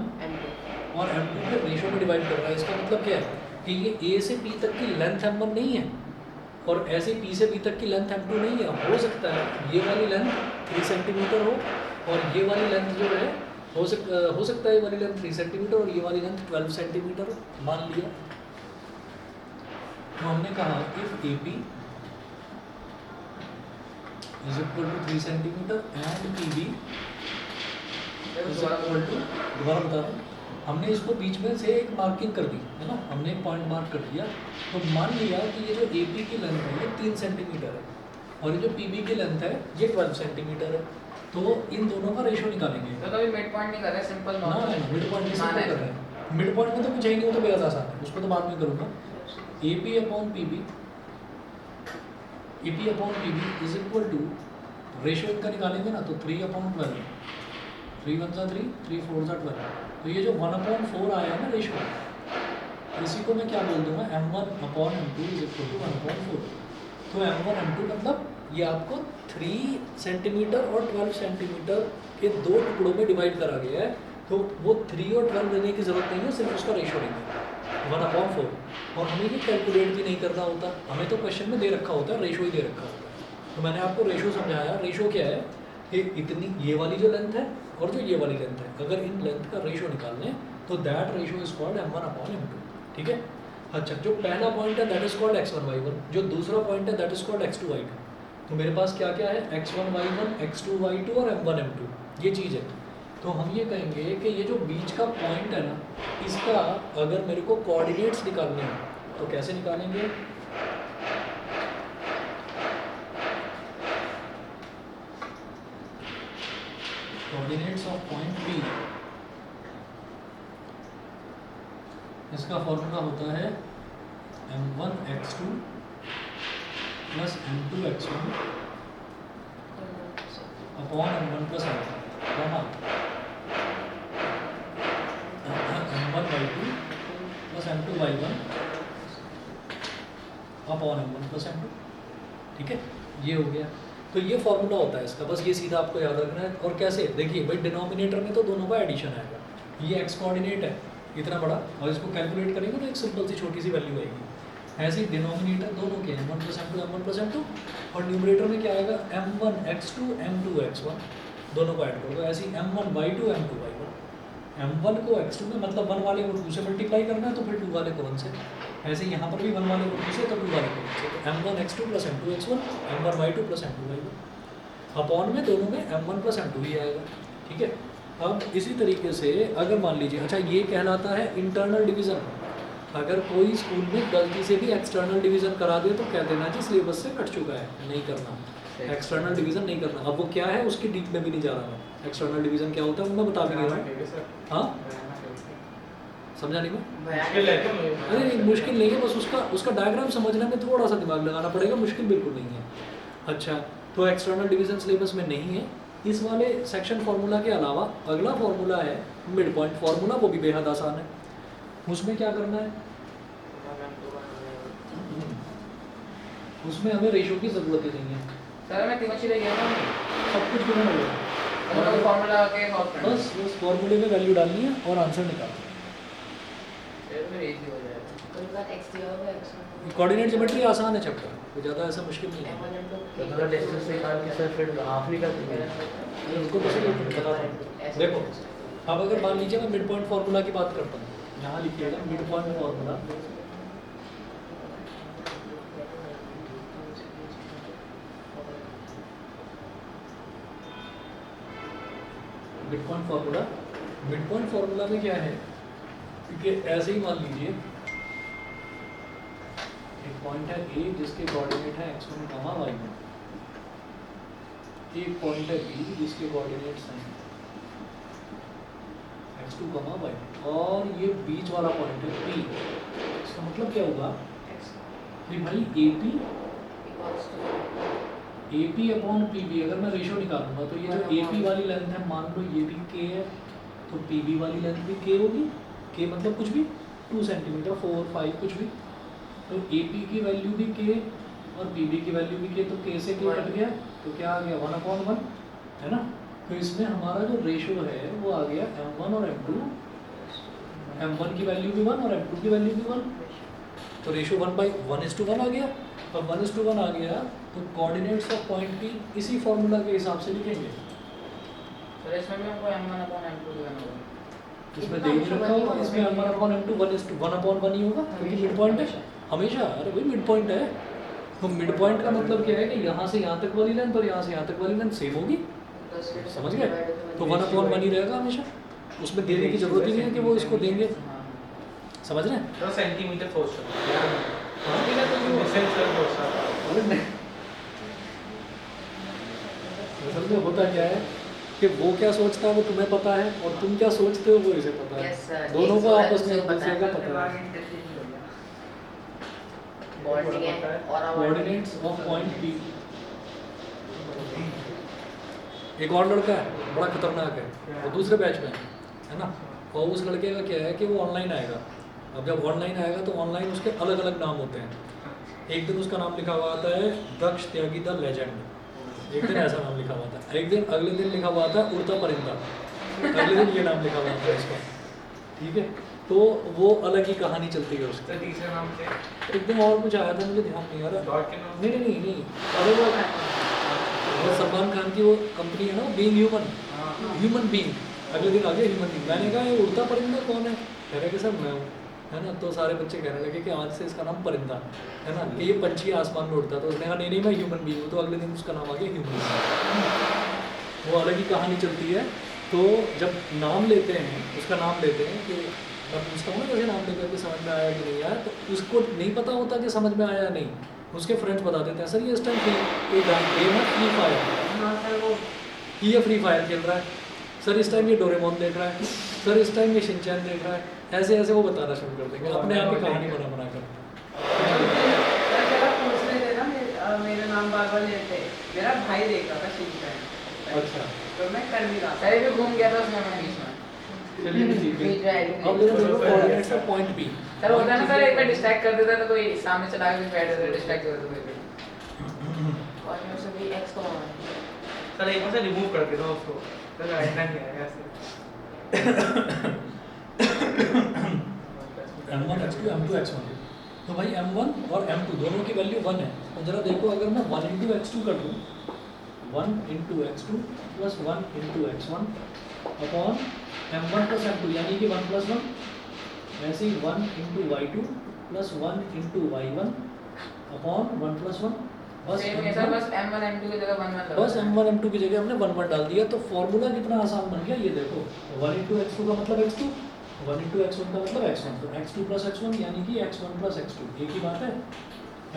और M2 के रेशो में डिवाइड कर रहा है। इसका मतलब क्या है कि ये A से P तक की लेंथ M1 नहीं है और ऐसे P से B तक की लेंथ M2 नहीं है। हो सकता है ये वाली लेंथ 3 सेंटीमीटर हो और ये वाली लेंथ जो है हो सकता है ये वाली लेंथ 3 सेंटीमीटर और ये वाली लेंथ 12 सेंटीमीटर मान लिया। तो हमने कहा if AP is equal to 3 centimetre and PB is equal to, दोबारा बता रहा हूँ, हमने इसको बीच में से एक मार्किंग कर दी है ना, हमने एक पॉइंट मार्क कर दिया। तो मान लिया कि ये जो AP की लेंथ है ये 3 सेंटीमीटर है और ये जो PB की लेंथ है ये 12 सेंटीमीटर है। तो इन दोनों का रेशो निकालेंगे। तो कभी मिड पॉइंट नहीं कर रहे, सिंपल ना मिड पॉइंट में कर रहे हैं। मिड पॉइंट में तो कुछ है ही नहीं, वो तो बेहद आसान है, उसको तो बाद में करूँगा। AP upon PB, AP upon PB is equal to, ratio इनका निकालेंगे ना तो 3/12, 3 1 3, 3 4 12। तो ये जो 1/4 आया है ना रेशो, इसी को मैं क्या बोल दूंगा, M1 upon M2 is equal to 1/4। तो M1 M2 मतलब ये आपको 3 सेंटीमीटर और 12 सेंटीमीटर के 2 टुकड़ों में डिवाइड करा गया है। तो वो 3 और 12 लेने की ज़रूरत नहीं है, सिर्फ उसका रेशो लेंगे 1/4। और हमें ये कैलकुलेट भी नहीं करना होता, हमें तो क्वेश्चन में दे रखा होता है, रेशो ही दे रखा होता है। तो मैंने आपको रेशो समझाया। रेशो क्या है कि इतनी ये वाली जो लेंथ है और जो ये वाली लेंथ है, अगर इन लेंथ का रेशो निकालने तो that ratio is called M1 upon M2। ठीक है। अच्छा, जो पहला पॉइंट है that is called x1 y1, जो दूसरा पॉइंट है that is called x2 y2। तो मेरे पास क्या क्या है, x1 y1, x2 y2 और M1 M2, ये चीज़ है। तो हम ये कहेंगे कि ये जो बीच का पॉइंट है ना, इसका अगर मेरे को कोऑर्डिनेट्स निकालने हैं तो कैसे निकालेंगे? कोऑर्डिनेट्स ऑफ पॉइंट P, इसका फॉर्मूला होता है M1 x2 plus M2 x1 upon M1 plus M1, M1 y2 plus M2 y1 upon m1 plus m2, ठीक है, ये हो गया। तो ये फॉर्मूला होता है इसका, बस ये सीधा आपको याद रखना है। और कैसे, देखिए भाई डिनोमिनेटर में तो दोनों का एडिशन आएगा, ये x कोऑर्डिनेट है इतना बड़ा, और इसको कैलकुलेट करेंगे तो एक सिंपल सी छोटी सी वैल्यू आएगी। ऐसे ही डिनोमिनेटर दोनों के m1 plus m2 m1 plus m2, और न्यूमरेटर में क्या आएगा m1 x2 m2 x1, दोनों को ऐड करो। ऐसे ही m1 y2 m2 y1, m1 को x2 में मतलब 1 वाले को 2 से मल्टीप्लाई करना है तो फिर 2 वाले को 1 से, ऐसे यहाँ पर भी 1 वाले को 2 से तो 2 वाले को 1 से, तो m1 x2 plus m2 x1 m1 y2 plus m2 y1, upon में दोनों में m1 प्लस m2 ही आएगा, ठीक है। अब इसी तरीके से अगर मान लीजिए, अच्छा ये कहलाता है इंटरनल डिवीज़न। अगर कोई स्कूल में गलती से भी एक्सटर्नल डिवीज़न करा दे तो कह देना कि सिलेबस से कट चुका है, नहीं करना, एक्सटर्नल डिवीज़न नहीं करना। अब वो क्या है उसकी डीप में भी नहीं जा रहा मैं, एक्सटर्नल डिवीज़न क्या होता है वो मैं बता भी नहीं रहा। हाँ समझा नहीं मैं? अरे नहीं मुश्किल नहीं है, बस उसका डायग्राम समझने में थोड़ा सा दिमाग लगाना पड़ेगा, मुश्किल बिल्कुल नहीं है। अच्छा तो एक्सटर्नल डिवीज़न सिलेबस में नहीं है। इस वाले सेक्शन फार्मूला के अलावा अगला फार्मूला है मिड पॉइंट फार्मूला, वो भी बेहद आसान है। उसमें क्या करना है, उसमें हमें रेशो की ज़रूरत ही नहीं है। सर मैं तिमची ले गया था, सब कुछ गिना होगा, और फार्मूला के सॉल्व करना बस फार्मूले में वैल्यू डालनी है और आंसर निकालना है, फिर इजी हो जाएगा। कोई बात x दिया होगा x1 कोऑर्डिनेट ज्योमेट्री आसान है चैप्टर, कोई ज़्यादा ऐसा मुश्किल नहीं है। m1 m2 तो थोड़ा डिस्टेंस निकाल के सर फिर हाफ निकाल देंगे। उसको कैसे बताता हूँ, देखो अब अगर मान लीजिए मैं मिड पॉइंट फार्मूला की बात करता हूँ, यहाँ लिखिएगा mid point formula. Mid point formula में क्या है कि ऐसे ही मान लीजिए एक पॉइंट है ए जिसके कोऑर्डिनेट है x1 y1, एक पॉइंट है बी जिसके कोऑर्डिनेट्स हैं x2 y1, और ये बीच वाला पॉइंट है P। इसका मतलब क्या होगा कि भाई AP अपॉन PB, अगर मैं रेशो निकालूंगा तो ये जो AP वाली लेंथ है, मान लो ये भी K है तो PB वाली लेंथ भी K होगी। K मतलब कुछ भी 2 सेंटीमीटर 4 5 कुछ भी, तो AP की वैल्यू भी K और PB की वैल्यू भी K, तो K से K कट गया तो क्या आ गया 1/1 है ना। तो इसमें हमारा जो रेशो है वो आ गया m1 और m2, m1 की वैल्यू भी 1 और m2 की वैल्यू भी 1, तो रेशो 1/1:1 आ गया। अब 1:1 आ गया तो कोऑर्डिनेट्स ऑफ पॉइंट P इसी फॉर्मूला के हिसाब से लिखेंगे। सर इसमें भी हमको m1 अपॉन m2 लेना होगा, इसमें दे ही रखा होगा, इसमें m1 अपॉन m2 1:1 ही होगा क्योंकि मिड पॉइंट है हमेशा। अरे भाई मिड पॉइंट है तो मिड पॉइंट का मतलब क्या है कि यहाँ से यहाँ तक वाली लेंथ और यहाँ से यहाँ तक वाली लेंथ सेम होगी, समझ गए? तो 1/1 ही रहेगा हमेशा, उसमें देने की जरूरत ही नहीं है कि वो इसको देंगे, समझ रहे हैं? 10 सेंटीमीटर फोर्स असल में होता क्या है कि वो क्या सोचता है वो तुम्हें पता है और तुम क्या सोचते हो वो इसे पता है। Yes, sir. दोनों को एक आपस में दूसरे एक दूसरे को का पता है। बॉन्डिंग है और कोऑर्डिनेट्स ऑफ पॉइंट P। एक और लड़का है बड़ा खतरनाक है, वो दूसरे बैच में है ना, और उस लड़के का क्या है कि वो ऑनलाइन आएगा। अब जब ऑनलाइन आएगा तो ऑनलाइन उसके अलग अलग नाम होते हैं। एक दिन उसका नाम लिखा हुआ आता है दक्ष त्यागी द लेजेंड, एक दिन ऐसा नाम लिखा हुआ था, एक दिन अगले दिन लिखा हुआ था उड़ता परिंदा, अगले दिन ये नाम लिखा हुआ था इसका, ठीक है। तो वो अलग ही कहानी चलती है उसकी। तो तीसरे नाम से एक दिन और कुछ आया था मुझे ध्यान नहीं आ रहा। डॉट के नाम नहीं अरे वो सलमान खान की वो कंपनी है ना बीइंग ह्यूमन बीइंग, अगले दिन आ गया ह्यूमन बीइंग। मैंने कहा ये उड़ता परिंदा कौन है, कह रहे कि सर मैं हूँ, है ना। तो सारे बच्चे कहने लगे कि आज से इसका नाम परिंदा है ना, कि ये पंछी आसमान में उड़ता। तो उसने कहा नहीं मैं ह्यूमन बीइंग हूँ, तो अगले दिन उसका नाम आ गया ह्यूमन। वो अलग ही कहानी चलती है। तो जब नाम लेते हैं उसका नाम लेते हैं कि मैं पूछता हूँ ना कैसे नाम लेकर के समझ में आया कि नहीं आया, तो उसको नहीं पता होता कि समझ में आया या नहीं, उसके फ्रेंड्स बता देते हैं सर ये इस टाइम गेम है फ्री फायर, ये फ्री फायर खेल रहा है, सर इस टाइम ये डोरेमोन देख रहा है, सर इस टाइम ये शिनचैन देख रहा है, ऐसे ऐसे वो बताना शुरू कर देंगे अपने आप ही कहानी बना कर। पूछ रहे थे ना मेरा नाम बार बार लेते, मेरा भाई देख रहा था शिनचैन, अच्छा तो मैं कर भी रहा था। सर भी घूम गया था उसमें मैं बीच में। चलिए ठीक है। अब देखो coordinates of point P। Sir होता है ना सर, एक बार डिस्ट्रैक्ट कर देता है तो कोई सामने चला के बैठ जाता है, डिस्ट्रैक्ट कर देता है। और मैं से भी x को सर एक बार से रिमूव कर देता हूँ उसको, तो इतना नहीं आएगा ऐसे। m1 x2 m2 x1, तो भाई m1 और m2 दोनों की वैल्यू 1 है। तो जरा देखो, अगर मैं 1 इंटू x2 कर दूँ, 1 into x2 plus 1 into x1 upon m1 plus m2, यानी कि 1 प्लस 1, ऐसे ही 1 into y2 plus 1 into y1 upon 1 plus 1, बस सेम है सर, बस m1 m2 की जगह 1 1 बस m1 m2 की जगह हमने 1 1 डाल दिया। तो फॉर्मूला कितना आसान बन गया, ये देखो 1 इंटू x2 का मतलब x2, 1 इंटू x1 का मतलब x1, तो x2 प्लस x1 यानी कि x1 प्लस x2, एक ही बात है,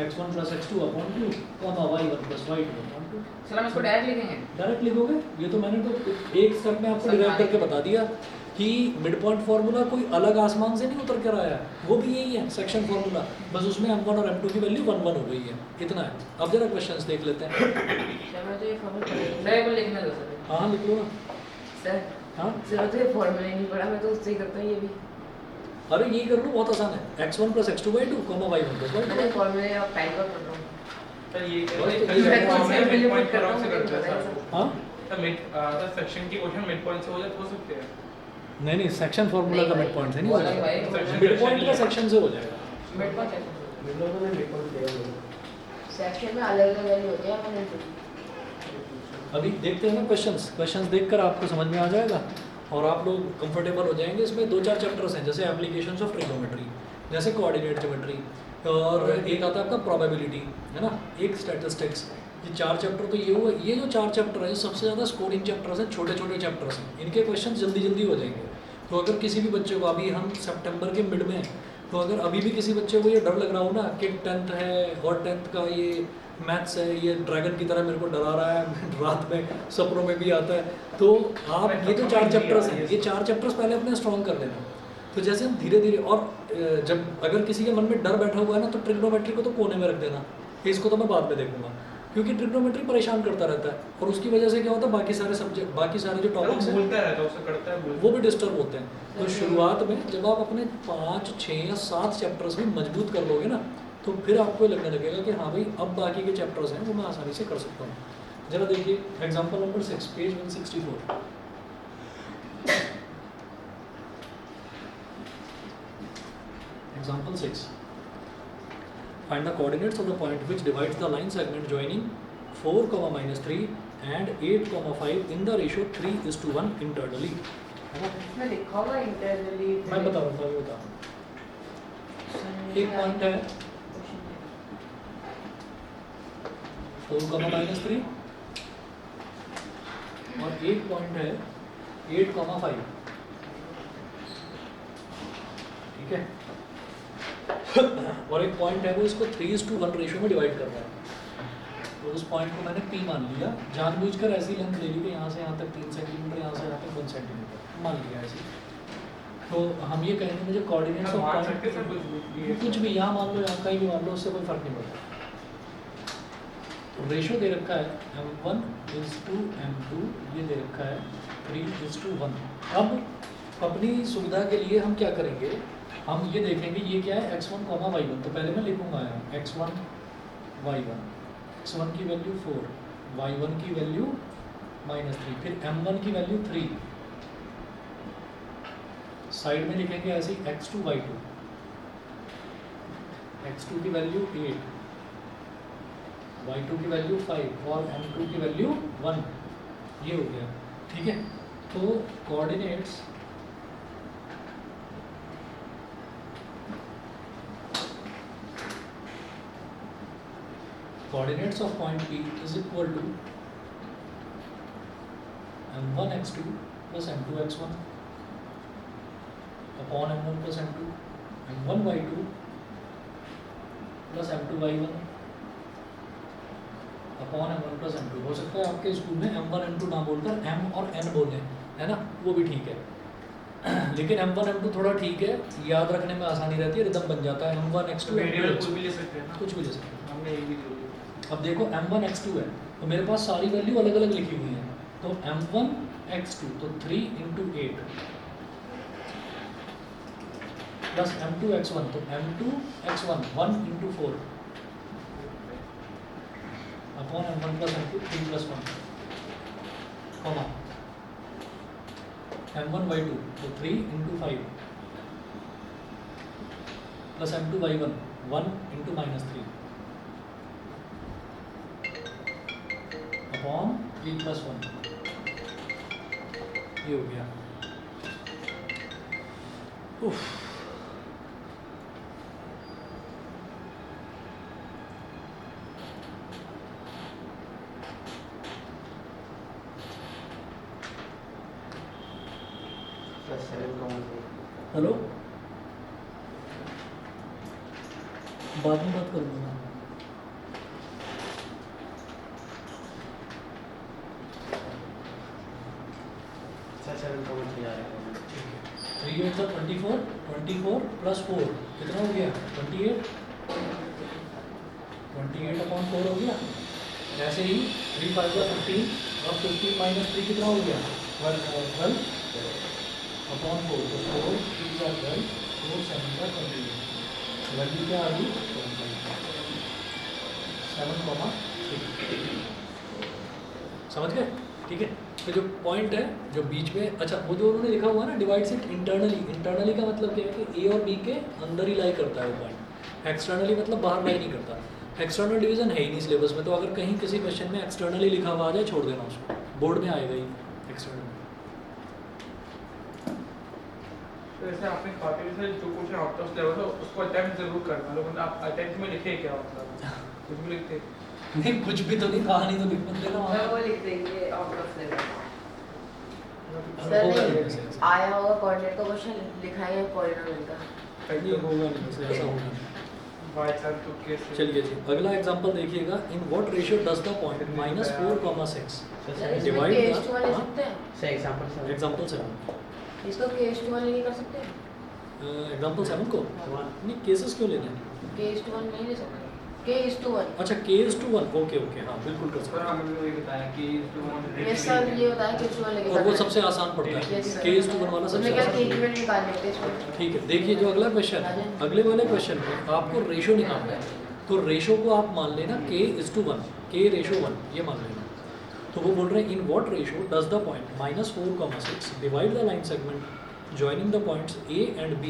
x1 plus x2 upon 2 comma y1 plus y2 upon 2। Sir हम इसको डायरेक्ट लिखेंगे। डायरेक्ट लिखोगे, ये तो मैंने तो एक स्टेप में आपको डिराइव करके बता दिया कि मिड पॉइंट फार्मूला कोई अलग आसमान से नहीं उतर कर आया है, वो भी यही है सेक्शन फार्मूला, बस उसमें m1 और m2 की वैल्यू 1 1 हो गई है, इतना है। अब जरा क्वेश्चंस देख लेते हैं। सर मैं तो ये फॉर्मूला सर एक बार लिखने दो सर। हाँ लिख लो ना। सर हाँ सर तो ये फॉर्मूला ही नहीं पढ़ा, मैं तो उससे ही करता हूँ ये भी। अरे यही कर लो, बहुत आसान है, x1 plus x2 by 2 comma y1 plus y2। मैंने फॉर्मूले आप टाइप कर रहा हूँ। सर ये बस तो सर ये मिड कौन से पॉइंट value पॉइंट put कर रहा से हूँ, करते हैं मुझे सर। हाँ सर सेक्शन की क्वेश्चन मिड पॉइंट से हो सकते हैं। नहीं नहीं, सेक्शन फार्मूला का नहीं मिड पॉइंट से नहीं वो हो अलग भाई, जाएगा, सेक्शन मिड पॉइंट का सेक्शन से हो जाएगा। मिड पॉइंट है। सेक्शन में अलग अलग वैल्यू होती है, मैंने अभी देखते हैं ना क्वेश्चंस देखकर आपको समझ में आ जाएगा और आप लोग कंफर्टेबल हो जाएंगे। इसमें 2-4 चैप्टर्स हैं, जैसे एप्लीकेशंस ऑफ ट्रिग्नोमेट्री, जैसे कोऑर्डिनेट ज्योमेट्री, और एक आता है आपका प्रोबेबिलिटी, है ना, एक स्टैटिस्टिक्स। ये 4 चैप्टर तो ये हुआ। ये जो 4 चैप्टर है, सबसे ज़्यादा स्कोरिंग चैप्टर्स हैं, छोटे छोटे चैप्टर्स हैं, इनके क्वेश्चन जल्दी जल्दी हो जाएंगे। तो अगर किसी भी बच्चे को, अभी हम सितंबर के मिड में हैं, तो अगर अभी भी किसी बच्चे को ये डर लग रहा हो ना कि 10th है और 10th का ये मैथ्स है, ये ड्रैगन की तरह मेरे को डरा रहा है, रात में सपनों में भी आता है, तो आप ये जो 4 चैप्टर्स हैं, ये 4 चैप्टर्स पहले अपने स्ट्रॉन्ग कर लेना। तो जैसे हम धीरे धीरे, और जब अगर किसी के मन में डर बैठा हुआ है ना, तो ट्रिग्नोमेट्री को तो कोने में रख देना, इसको तो मैं बाद में देखूंगा, क्योंकि ट्रिग्नोमेट्री परेशान करता रहता है, और उसकी वजह से क्या होता है, बाकी सारे सब्जेक्ट, बाकी सारे जो टॉपिक्स हैं भूलता रहता है, उससे करता है वो भी डिस्टर्ब होते हैं। तो शुरुआत में जब आप अपने 5, 6 या 7 चैप्टर्स भी मजबूत कर लोगे ना, तो फिर आपको लगने लगेगा कि हाँ भाई अब बाकी के चैप्टर्स हैं वो मैं आसानी से कर सकता हूँ। जरा देखिए example number 6, page 164। Example 6. Find the coordinates of the point which divides the line segment joining 4, -3 and 8, 5 in the ratio 3:1 internally. है ना? इसमें लिखा हुआ इंटरनली। मैं बता रहा हूँ, अभी बता रहा हूँ। एक पॉइंट है 4, -3 और एक पॉइंट है 8, 5। ठीक है। और एक पॉइंट है वो इसको 3:1 रेशियो में डिवाइड कर रहा है। तो उस पॉइंट को मैंने P मान लिया, जानबूझकर ऐसी लेंथ ले ली कि यहाँ से यहाँ तक 3 सेंटीमीटर, यहाँ से यहाँ तक 1 सेंटीमीटर मान लिया ऐसी। तो हम ये कहेंगे मुझे कोऑर्डिनेट्स ऑफ मान सकते सर कुछ भी, यहाँ मान लो, यहाँ कहीं भी मान लो, उससे कोई फर्क नहीं पड़ता। तो रेशियो दे रखा है m1:m2, ये दे रखा है 3:1। अब अपनी सुविधा के लिए हम क्या करेंगे, हम ये देखेंगे ये क्या है x1, y1। तो पहले मैं लिखूंगा यहाँ x1, y1, x1 की वैल्यू 4, y1 की वैल्यू -3, फिर m1 की वैल्यू 3, साइड में लिखेंगे ऐसे x2, y2, x2 की वैल्यू 8, y2 की वैल्यू 5 और m2 की वैल्यू 1। ये हो गया, ठीक है। तो coordinates of point P is equal to m1 x2 plus m2 x1 upon m1 plus m2, m1 y2 plus m2 y1 upon m1 plus m2। हो सकता है आपके स्कूल में m1 m2 ना बोलकर m और n बोले, है ना, वो भी ठीक है। लेकिन m1 m2 थोड़ा ठीक है, याद रखने में आसानी रहती है, रिदम बन जाता है। m1 x2 वेरिएबल कुछ भी ले सकते हैं ना, कुछ भी ले सकते हैं। हमने एक भी ले लिया। अब देखो m1 x2 है, तो मेरे पास सारी वैल्यू अलग अलग लिखी हुई है। तो m1 x2 तो 3 × 8 प्लस m2x1, तो m2x1 1 into 4 upon m1 plus m2 3 plus 1 comma m1y2 तो 3 into 5 plus m2y1 1 into -3 upon 3 plus 1 ये हो गया। उफ हेलो बाद में बात करूँगा। थ्री एट था 24 24 प्लस 4 कितना हो गया 28 28 अपॉन 4 हो गया। ऐसे ही 3 5 का 15 और 15 माइनस 3 कितना हो गया 12 अपॉन 4 तो 4 3 का 12 4 7 का 28 वैल्यू क्या आ गई 7,3 समझ गए। ठीक है, तो जो पॉइंट है जो बीच में, अच्छा वो जो उन्होंने लिखा हुआ है ना डिवाइड्स इट इंटरनली, इंटरनली का मतलब क्या है कि ए और बी के अंदर ही लाई करता है वो पॉइंट, एक्सटर्नली मतलब बाहर लाई नहीं करता। एक्सटर्नल डिवीजन है ही नहीं सिलेबस में, तो अगर कहीं किसी क्वेश्चन में एक्सटर्नली लिखा हुआ आ जाए छोड़ देना उसको, बोर्ड में आएगा ही एक्सटर्नल। तो जैसे आपने कहा से जो कुछ आउट ऑफ सिलेबस है उसको अटेम्प्ट जरूर करना, लेकिन आप अटेम्प्ट में लिखे क्या मतलब कुछ भी लिखते नहीं कुछ भी तो नहीं, कहानी तो लिख मत देना मैं वहाँ। वो लिख देंगे आउट ऑफ सिलेबस। अरे होगा नहीं सर वैसे, नहीं आया होगा कोऑर्डिनेट का क्वेश्चन लिखा है पॉलिनोमियल का। नहीं होगा नहीं वैसे, ऐसा होगा नहीं। बाय चांस तो कैसे चलिए जी अगला एग्जांपल देखिएगा। In what ratio does the point -4,6 divide case 2 वाले द सकते हैं से एग्जांपल एग्जांपल 7 इसको केस 2 वाले नहीं कर सकते एग्जांपल 7 को नहीं केसेस क्यों लेने हैं। केस 2 वाले नहीं ले सकते केस 2 वाले। अच्छा K:1 ओके ओके हाँ बिल्कुल कर सकते पर हैं। हमने वही बताया कि यस सर ये होता है केस 2 वाले के और वो साथ। सबसे आसान पड़ता है Yes, sir. K:1 वाला सबसे उसमें क्या आसान। इक्विवेलेंट निकाल लेते हैं इसमें। ठीक है, देखिए जो अगला क्वेश्चन है, अगले वाले क्वेश्चन में आपको रेशो निकालना है, तो रेशो को आप मान लेना K:1 K:1 ये मान लेना। तो वो बोल रहे हैं in what ratio does the point -4,6 divide the line segment joining the points A and B।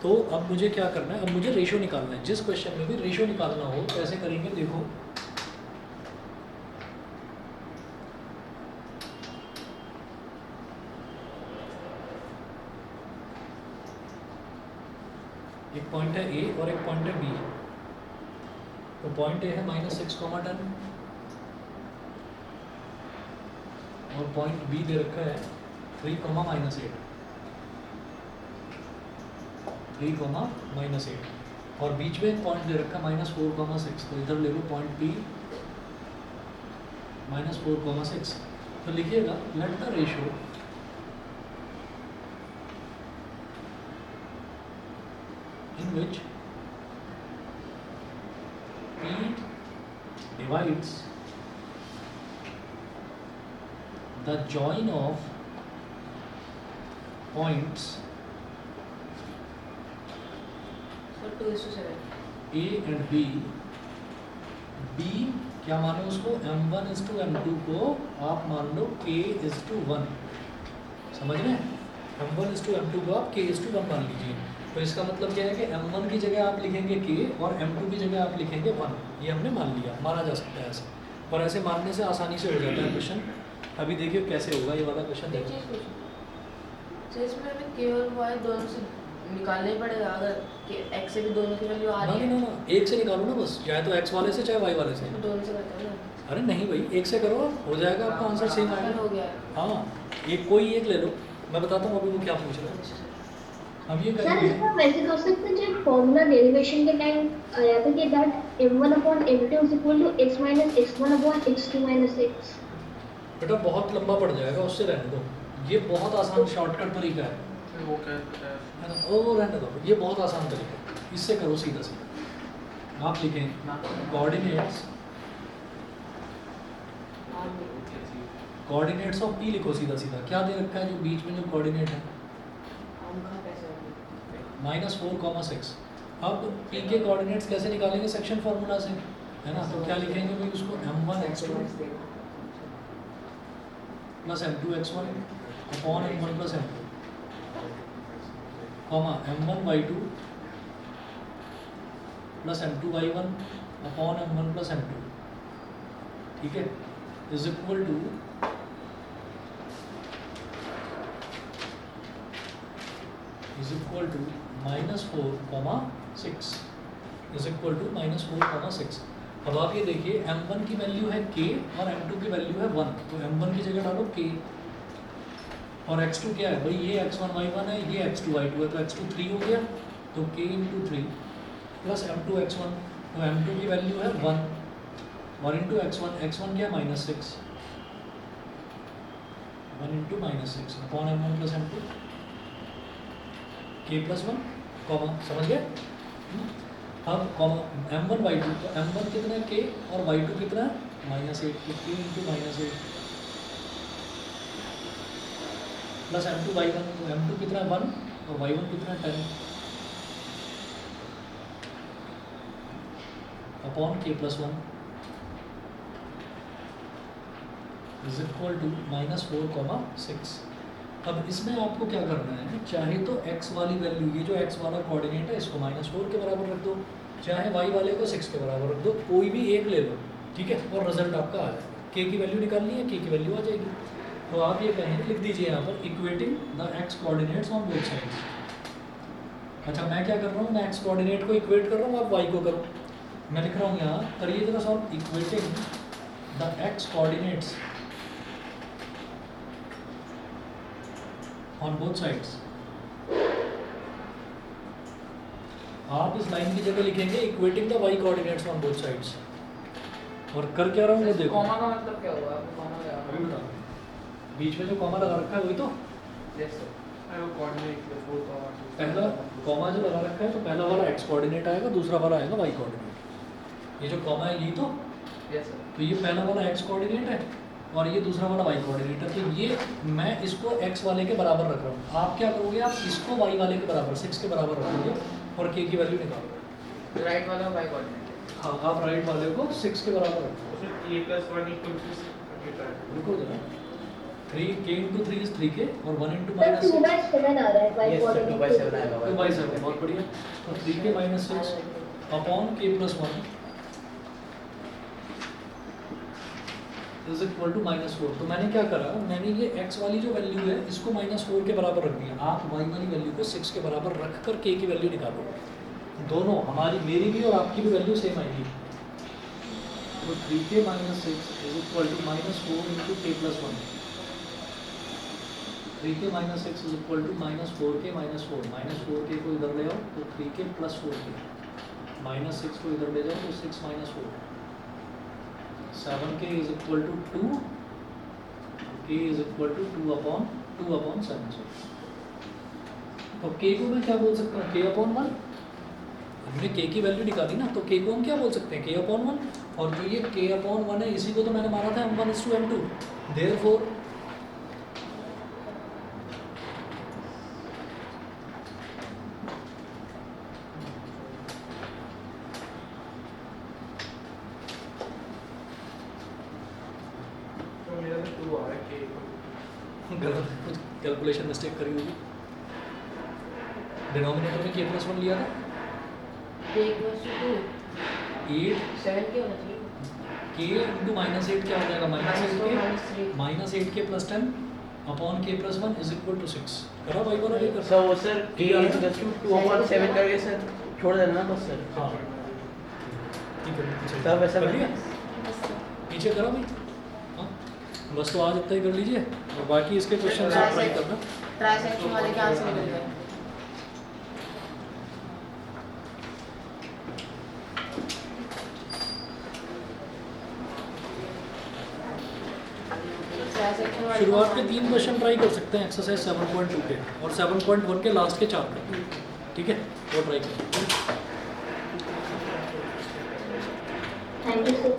तो अब मुझे क्या करना है, अब मुझे रेशो निकालना है। जिस क्वेश्चन में भी रेशो निकालना हो तो ऐसे करेंगे, देखो एक पॉइंट है A और एक पॉइंट है B। तो पॉइंट A है -6,10 और पॉइंट B दे रखा है 3,-8 3,-8 और बीच में एक पॉइंट दे रखा है -4,6। तो इधर ले लो पॉइंट B -4,6। तो लिखिएगा let the ratio in which P divides the join of points sir 2:7 A and B। B क्या मानो उसको M1:M2 को आप मान लो K:1। समझ रहे हैं, M1:M2 को आप K:1 मान लीजिए। तो इसका मतलब क्या है कि M1 की जगह आप लिखेंगे K और M2 की जगह आप लिखेंगे 1। ये हमने मान लिया, माना जा सकता है ऐसे, और ऐसे मानने से आसानी से हो जाता है क्वेश्चन। अभी देखिए कैसे होगा ये वाला क्वेश्चन। एक देखो चीज पूछो सर इसमें हमें K और Y दोनों से निकालना ही पड़ेगा, अगर कि X से भी दोनों की वैल्यू आ ना रही ना है ना एक से निकालो ना बस, चाहे तो X वाले से चाहे Y वाले से। तो दोनों से करते हैं ना। अरे नहीं भाई एक से करो, हो जाएगा आपका आंसर सेम सर आएगा। हो गया है। हाँ एक कोई एक ले लो, मैं बताता हूँ अभी वो क्या पूछ रहा है। अब ये सर करेंगे इसको वैसे कर सकते हैं जो फॉर्मूला डेरिवेशन के टाइम आया था कि that m1/m2 is equal to x - x1/x2 - x। बेटा बहुत लंबा पड़ जाएगा, उससे रहने दो। ये बहुत आसान शॉर्टकट तरीका है वो क्या है ना, वो रहने दो। ये बहुत आसान तरीका है, इससे करो सीधा सीधा। आप लिखें कोऑर्डिनेट्स ऑफ P लिखो सीधा सीधा। क्या दे रखा है जो बीच में जो कोऑर्डिनेट है, हम कहाँ पैसे होंगे -4,6। अब p के कोऑर्डिनेट्स कैसे निकालेंगे सेक्शन फार्मूला से, है ना? तो क्या लिखेंगे भाई उसको, m1x2 plus m2x1 upon m1 plus m2 comma m1y2 plus m2y1 upon m1 plus m2, ठीक है, is equal to -4,6 is equal to -4,6। अब आप ये देखिए m1 की वैल्यू है k और m2 की वैल्यू है 1, तो m1 की जगह डालो k और x2 क्या है भाई, ये x1 y1 है, ये x2 y2 है, तो x2 3 हो गया, तो k into 3 plus m2 x1, तो m2 की वैल्यू है 1 और इंटू x1 क्या है -6, 1 into -6 upon m1 plus m2 k plus 1 comma, समझ गए? अब कॉमा m1y2, तो m1 कितना है k और y2 कितना है -8, तो k into -8 plus m2 y1, तो m2 कितना है 1 और y1 कितना है 10 upon k plus 1 is equal to -4,6। अब इसमें आपको क्या करना है, चाहे तो x वाली वैल्यू, ये जो x वाला कोऑर्डिनेट है इसको -4 के बराबर रख दो, चाहे y वाले को 6 के बराबर रख दो, कोई भी एक ले लो, ठीक है, और रिजल्ट आपका आ जाएगा। k की वैल्यू निकालनी है, k की वैल्यू आ जाएगी। तो आप ये कहें, लिख दीजिए यहाँ पर equating the x coordinates on both sides. अच्छा मैं क्या कर रहा हूँ, मैं x कोऑर्डिनेट को इक्वेट कर रहा हूँ, आप y को करो। मैं लिख रहा हूँ यहाँ, करिए जरा solve, equating the x coordinates on both sides. आप इस लाइन की जगह लिखेंगे equating the y coordinates on both sides, और कर क्या रहा हूँ वो देखो। कॉमा का मतलब क्या हुआ, आपने कॉमा लगा अभी बता, बीच में जो कॉमा लगा रखा है वही तो, यस सर। पहला कॉमा जो लगा रखा है तो पहला वाला x कोऑर्डिनेट आएगा, दूसरा वाला आएगा y कोऑर्डिनेट। ये जो कॉमा है यही तो, यस सर। तो ये पहला वाला x कोऑर्डिनेट है और ये दूसरा वाला y कोऑर्डिनेट है, तो ये मैं इसको x वाले के बराबर रख रहा हूँ। आप क्या करोगे, आप इसको y वाले के बराबर 6 के बराबर रखोगे और k की वैल्यू निकालोगे। राइट वाला y कोऑर्डिनेट। हाँ, आप राइट वाले को 6 के बराबर रखोगे। बिल्कुल जरा 3k इंटू 3 इज 3k और 1 इंटू सर 2/7 आ रहा है y Yes, sir, कोऑर्डिनेट 2/7 आएगा। 2/7, बहुत बढ़िया। तो 3k minus 6 upon k plus 1 is equal to -4। तो मैंने क्या करा, मैंने ये x वाली जो वैल्यू है इसको -4 के बराबर रख दिया। आप y वाली वैल्यू को 6 के बराबर रख कर k की वैल्यू निकालो। दोनों हमारी, मेरी भी और आपकी भी वैल्यू सेम आएगी। तो 3k minus 6 is equal to -4 into k plus 1। 3k minus 6 is equal to -4k minus 4। -4k को इधर ले आओ तो 3k प्लस 4k, -6 को इधर ले जाओ तो 6 minus 4। 7k is equal to 2, k is equal to 2 upon 7। तो k को मैं क्या बोल सकता हूँ, k अपॉन 1। हमने k की वैल्यू निकाली ना, तो k को हम क्या बोल सकते हैं, k अपॉन 1। और जो ये k अपॉन 1 है इसी को तो मैंने माना था m1:m2। देयरफॉर गलत कुछ कैलकुलेशन मिस्टेक करी होगी। डिनोमिनेटर में k प्लस 1 लिया था, 8 7 के होना चाहिए। k इंटू -8 क्या हो जाएगा, -8k plus 10 upon k plus 1 is equal to 6। करा भाई बोलो ये कर। So sir, k is equals to 2/7 करके सर छोड़ देना ना बस सर। हाँ ठीक है, पीछे सब ऐसा कर लिया, पीछे करो भाई। हाँ बस, तो आज इतना ही कर लीजिए और बाकी इसके क्वेश्चन आप ट्राई करना। ट्राइसेक्शन वाले के आंसर मिल गए। ट्राइसेक्शन वाले शुरुआत के 3 क्वेश्चन ट्राई कर सकते हैं एक्सरसाइज 7.2 के और 7.1 के लास्ट के 4 पे, ठीक है, वो ट्राई करें। Thank you sir.